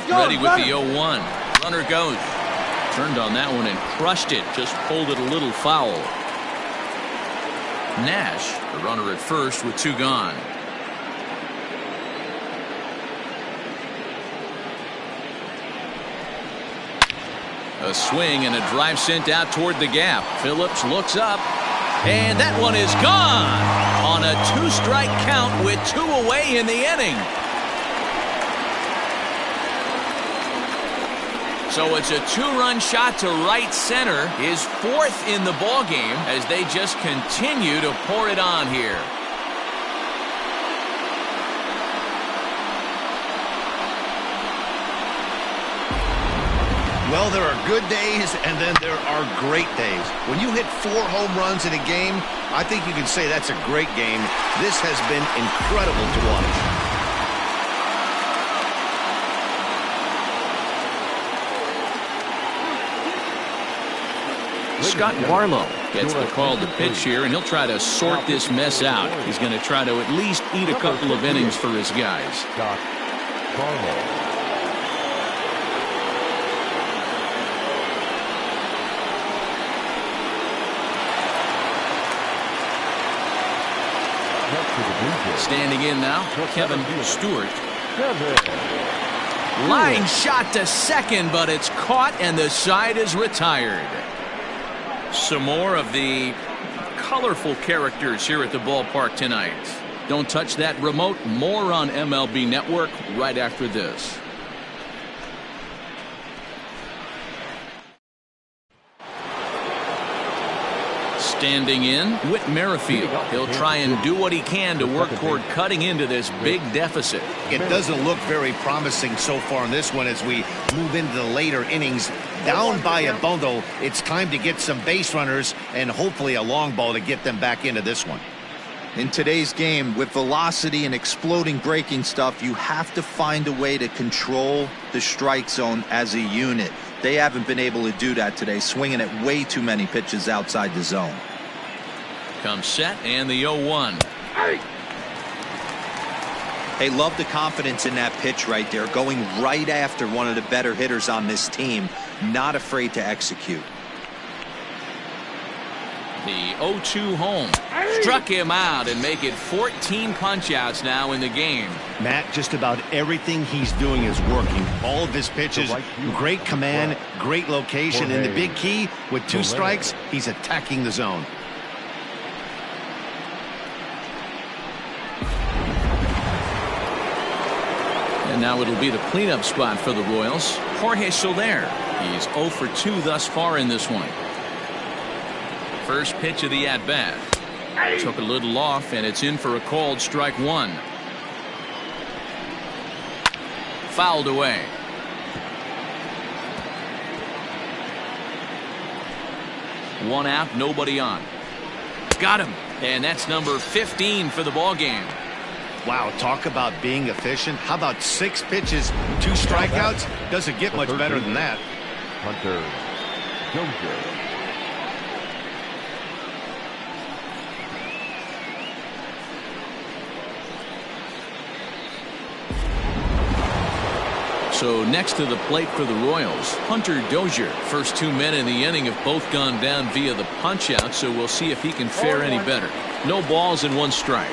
Ready with the 0-1. Runner goes. Turned on that one and crushed it. Just pulled it a little foul. Nash, the runner at first with 2 gone. A swing and a drive sent out toward the gap. Phillips looks up, and that one is gone on a 2-strike count with 2 away in the inning. So it's a 2-run shot to right center, his 4th in the ballgame, as they just continue to pour it on here. Well, there are good days, and then there are great days. When you hit 4 home runs in a game, I think you can say that's a great game. This has been incredible to watch. Scott Barlow gets the call to pitch here, and he'll try to sort this mess out. He's going to try to at least eat a couple of innings for his guys. Scott Barlow. Standing in now, Kevin Stewart. Kevin. Line shot to second, but it's caught and the side is retired. Some more of the colorful characters here at the ballpark tonight. Don't touch that remote. More on MLB Network right after this. Standing in, Whit Merrifield. He'll try and do what he can to work toward cutting into this big deficit. It doesn't look very promising so far in this one as we move into the later innings. Down by a bundle, it's time to get some base runners and hopefully a long ball to get them back into this one. In today's game, with velocity and exploding breaking stuff, you have to find a way to control the strike zone as a unit. They haven't been able to do that today, swinging at way too many pitches outside the zone. Comes set and the 0-1. Hey, love the confidence in that pitch right there, going right after one of the better hitters on this team, not afraid to execute. The 0-2 home. Struck him out and make it 14 punch-outs now in the game. Matt, just about everything he's doing is working. All of his pitches, great command, great location, and the big key, with 2 strikes, he's attacking the zone. And now it'll be the cleanup spot for the Royals. Jorge Soler. He's 0 for 2 thus far in this one. First pitch of the at-bat. Took a little off, and it's in for a called strike 1. Fouled away. One out, nobody on. Got him, and that's number 15 for the ball game. Wow, talk about being efficient. How about 6 pitches, 2 strikeouts? Doesn't get much better than that. Hunter Dozier. So next to the plate for the Royals, Hunter Dozier. First 2 men in the inning have both gone down via the punch-out, so we'll see if he can fare any better. No balls and 1 strike.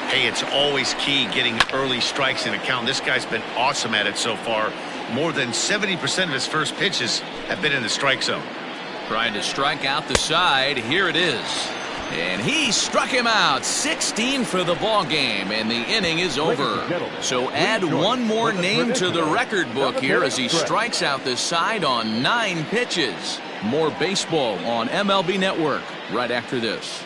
Hey, it's always key getting early strikes in a count. This guy's been awesome at it so far. More than 70% of his first pitches have been in the strike zone. Trying to strike out the side. Here it is. And he struck him out. 16 for the ball game, and the inning is over. So add 1 more name to the record book here as he strikes out the side on 9 pitches. More baseball on MLB Network right after this.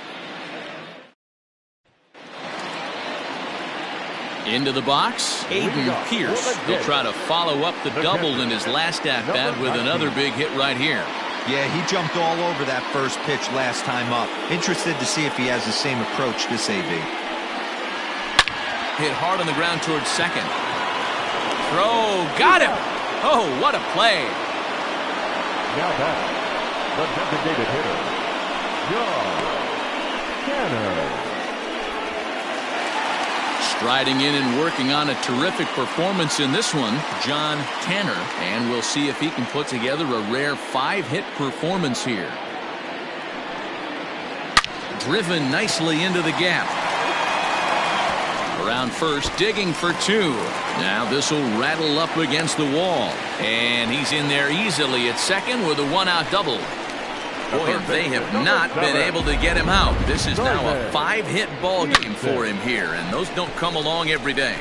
Into the box, Aiden Pierce. He'll try to follow up the double in his last at-bat with another big hit right here. Yeah, he jumped all over that first pitch last time up. Interested to see if he has the same approach this AB. Hit hard on the ground towards second. Throw, got him! Oh, what a play. Now back, the designated hitter, John Tanner. Striding in and working on a terrific performance in this one, John Tanner. And we'll see if he can put together a rare 5-hit performance here. Driven nicely into the gap. Around first, digging for 2. Now this will rattle up against the wall. And he's in there easily at second with a 1-out double. Boy, they have not been able to get him out. This is now a 5-hit ball game for him here, and those don't come along every day.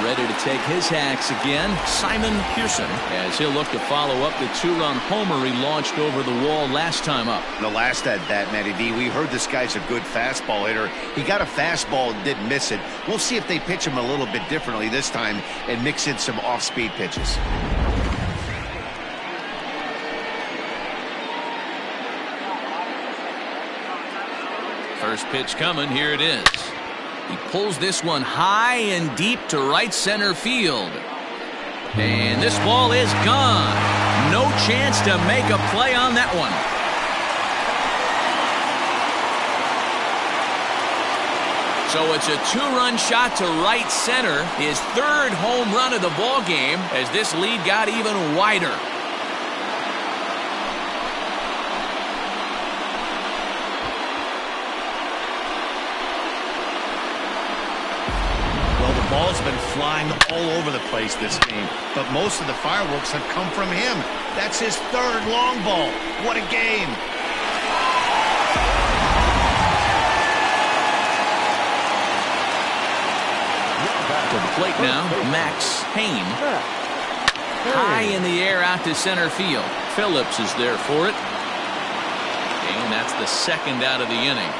Ready to take his hacks again, Simon Pearson, as he'll look to follow up the 2-run homer he launched over the wall last time up. The last at-bat, Matty D, we heard this guy's a good fastball hitter. He got a fastball and didn't miss it. We'll see if they pitch him a little bit differently this time and mix in some off-speed pitches. First pitch coming, here it is. He pulls this one high and deep to right center field. And this ball is gone. No chance to make a play on that one. So it's a 2-run shot to right center. His 3rd home run of the ball game as this lead got even wider. Ball's been flying all over the place this game, but most of the fireworks have come from him. That's his 3rd long ball. What a game. The plate now, Max Payne. High in the air out to center field. Phillips is there for it. And that's the second out of the inning.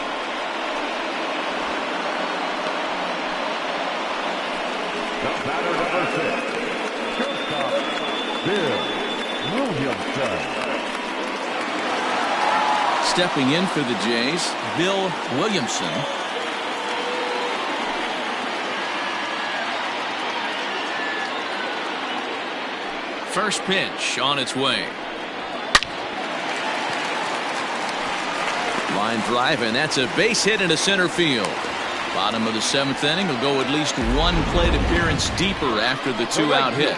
The batter number 6, shortstop, Bill Williamson. Stepping in for the Jays, Bill Williamson. First pitch on its way. Line drive, and that's a base hit into center field. Bottom of the 7th inning will go at least one plate appearance deeper after the 2-out hit.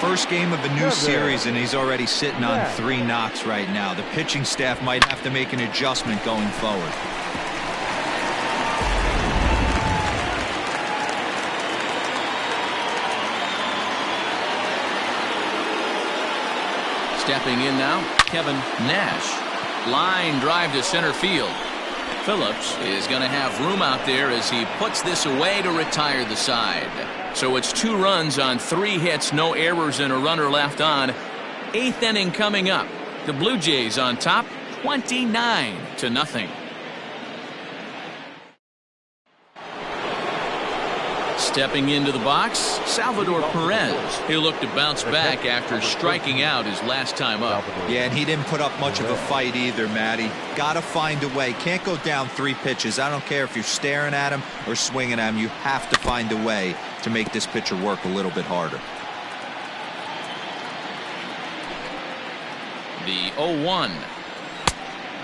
First game of a new series, and he's already sitting on 3 knocks right now. The pitching staff might have to make an adjustment going forward. Stepping in now, Kevin Nash. Line drive to center field. Phillips is going to have room out there as he puts this away to retire the side. So it's 2 runs on 3 hits, no errors, and a runner left on. 8th inning coming up. The Blue Jays on top, 29-0. Stepping into the box, Salvador Perez. He'll look to bounce back after striking out his last time up. Yeah, and he didn't put up much of a fight either, Matty. Gotta find a way. Can't go down 3 pitches. I don't care if you're staring at him or swinging at him. You have to find a way to make this pitcher work a little bit harder. The 0-1.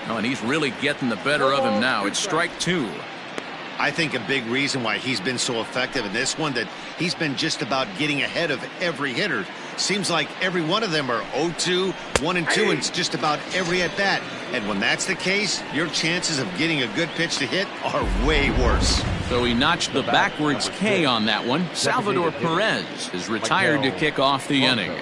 Oh, and he's really getting the better of him now. It's strike 2. I think a big reason why he's been so effective in this one, that he's been just about getting ahead of every hitter. Seems like every one of them are 0-2, 1-2, and it's just about every at bat. And when that's the case, your chances of getting a good pitch to hit are way worse. So he notched the backwards K on that one. Salvador Perez is retired to kick off the inning.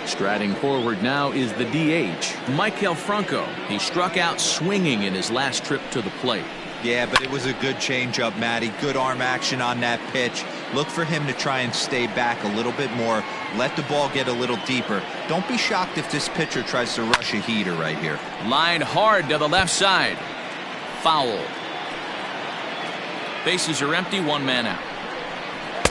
Striding forward now is the DH, Maikel Franco. He struck out swinging in his last trip to the plate. Yeah, but it was a good changeup, Matty. Good arm action on that pitch. Look for him to try and stay back a little bit more. Let the ball get a little deeper. Don't be shocked if this pitcher tries to rush a heater right here. Line hard to the left side. Foul. Bases are empty, 1 man out.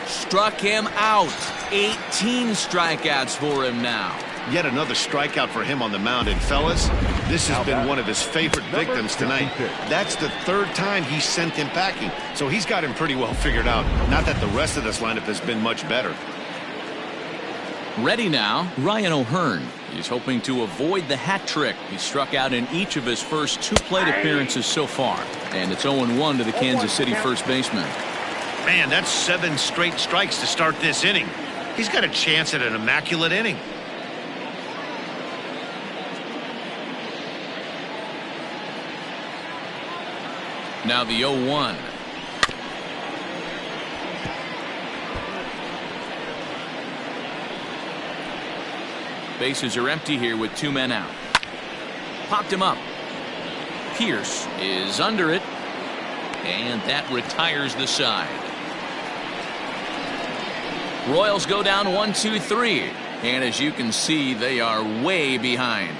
Struck him out. 18 strikeouts for him now. Yet another strikeout for him on the mound. And fellas, this has been one of his favorite victims tonight. That's the 3rd time he sent him packing. So he's got him pretty well figured out. Not that the rest of this lineup has been much better. Ready now, Ryan O'Hearn. He's hoping to avoid the hat trick. He struck out in each of his first 2 plate appearances so far. And it's 0-1 to the Kansas City first baseman. Man, that's 7 straight strikes to start this inning. He's got a chance at an immaculate inning. Now the 0-1. Bases are empty here with 2 men out. Popped him up. Pierce is under it. And that retires the side. Royals go down 1-2-3. And as you can see, they are way behind.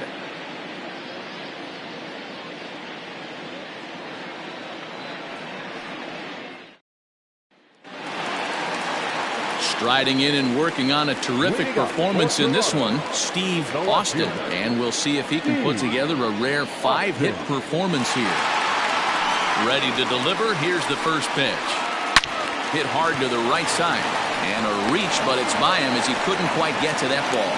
Striding in and working on a terrific performance in this one, Steve Austin. And we'll see if he can put together a rare 5-hit performance here. Ready to deliver. Here's the first pitch. Hit hard to the right side. And a reach, but it's by him as he couldn't quite get to that ball.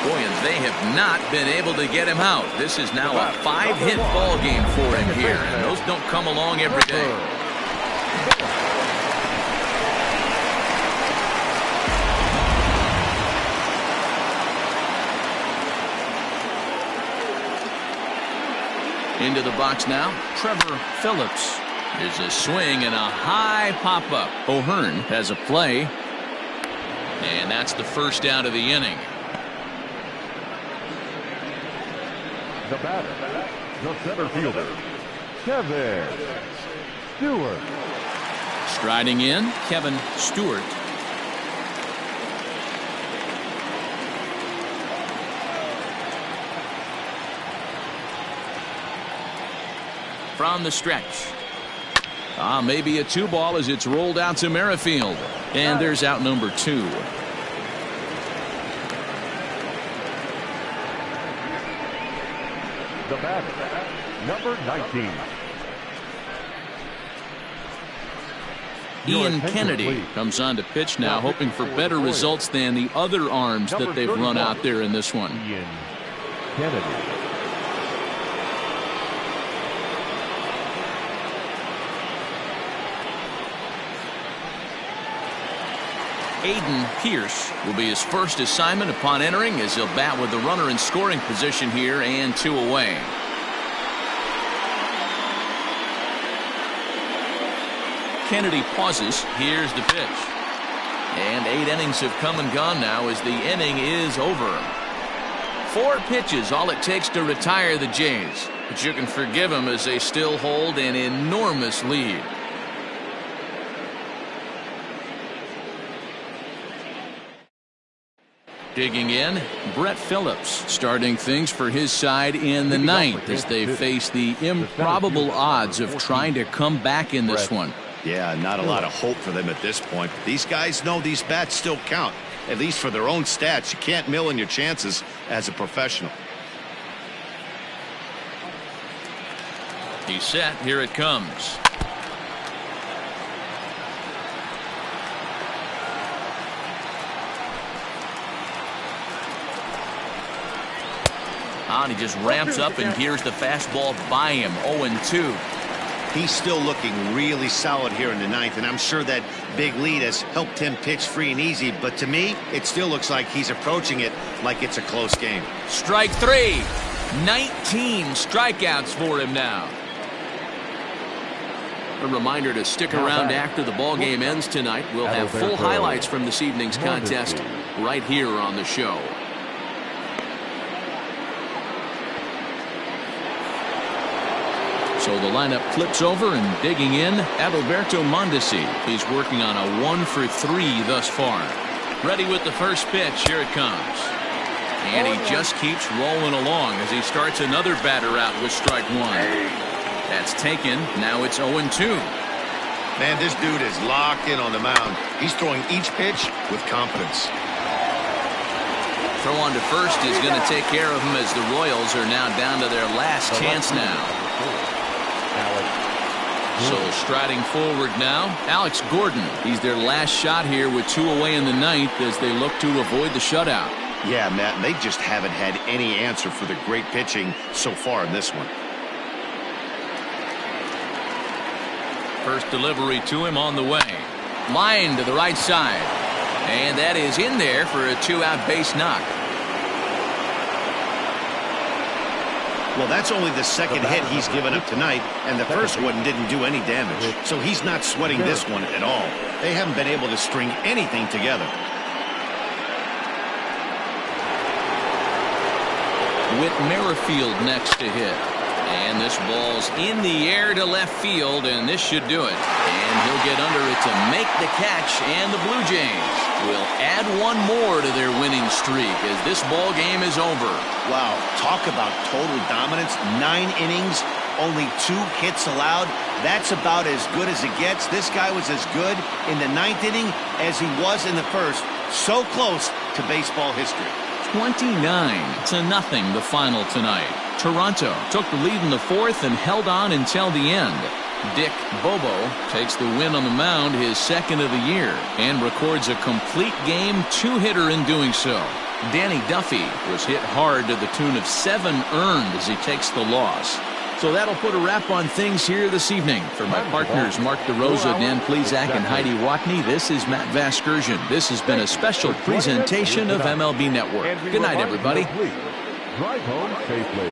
Boy, and they have not been able to get him out. This is now a 5-hit ball game for him here. And those don't come along every day. Into the box now, Trevor Phillips. There's a swing and a high pop-up. O'Hearn has a play. And that's the first out of the inning. The batter, the center fielder, Kevin Stewart. Striding in, Kevin Stewart. From the stretch. Maybe a 2-ball as it's rolled out to Merrifield. And there's out number 2. The batter, number 19. Ian Kennedy comes on to pitch now, hoping for better results than the other arms that they've run out there in this one. Ian Kennedy. Aiden Pierce will be his first assignment upon entering, as he'll bat with the runner in scoring position here and 2 away. Kennedy pauses. Here's the pitch. And 8 innings have come and gone now as the inning is over. 4 pitches, all it takes to retire the Jays. But you can forgive them as they still hold an enormous lead. Digging in, Brett Phillips starting things for his side in the 9th as they face the improbable odds of trying to come back in this one. Yeah, not a lot of hope for them at this point. These guys know these bats still count, at least for their own stats. You can't mill in your chances as a professional. He's set. Here it comes. And he just ramps up and here's the fastball by him. 0-2. He's still looking really solid here in the 9th, and I'm sure that big lead has helped him pitch free and easy. But to me, it still looks like he's approaching it like it's a close game. Strike 3. 19 strikeouts for him now. A reminder to stick around after the ball game ends tonight. We'll have full highlights from this evening's contest right here on the show. So the lineup flips over, and digging in, Adalberto Mondesi. He's working on a 1-for-3 thus far. Ready with the first pitch. Here it comes. And he just keeps rolling along as he starts another batter out with strike 1. That's taken. Now it's 0-2. Man, this dude is locked in on the mound. He's throwing each pitch with confidence. Throw on to first is going to take care of him as the Royals are now down to their last chance now. So striding forward now, Alex Gordon. He's their last shot here with 2 away in the 9th as they look to avoid the shutout. Yeah, Matt, they just haven't had any answer for the great pitching so far in this one. First delivery to him on the way. Line to the right side. And that is in there for a 2-out base knock. Well, that's only the second hit he's given up tonight, and the first one didn't do any damage. So he's not sweating this one at all. They haven't been able to string anything together. Whit Merrifield next to hit. And this ball's in the air to left field, and this should do it. And he'll get under it to make the catch, and the Blue Jays will add 1 more to their winning streak as this ball game is over. Wow, talk about total dominance. 9 innings, only 2 hits allowed. That's about as good as it gets. This guy was as good in the 9th inning as he was in the first. So close to baseball history. 29-0 the final tonight. Toronto took the lead in the 4th and held on until the end. Dick Bobo takes the win on the mound, his 2nd of the year, and records a complete game 2-hitter in doing so. Danny Duffy was hit hard to the tune of 7 earned as he takes the loss. So that'll put a wrap on things here this evening. For my partners Mark DeRosa, Dan Plesac, and Heidi Watney, this is Matt Vasgersian. This has been a special presentation of MLB Network. Good night, everybody. Drive home safely.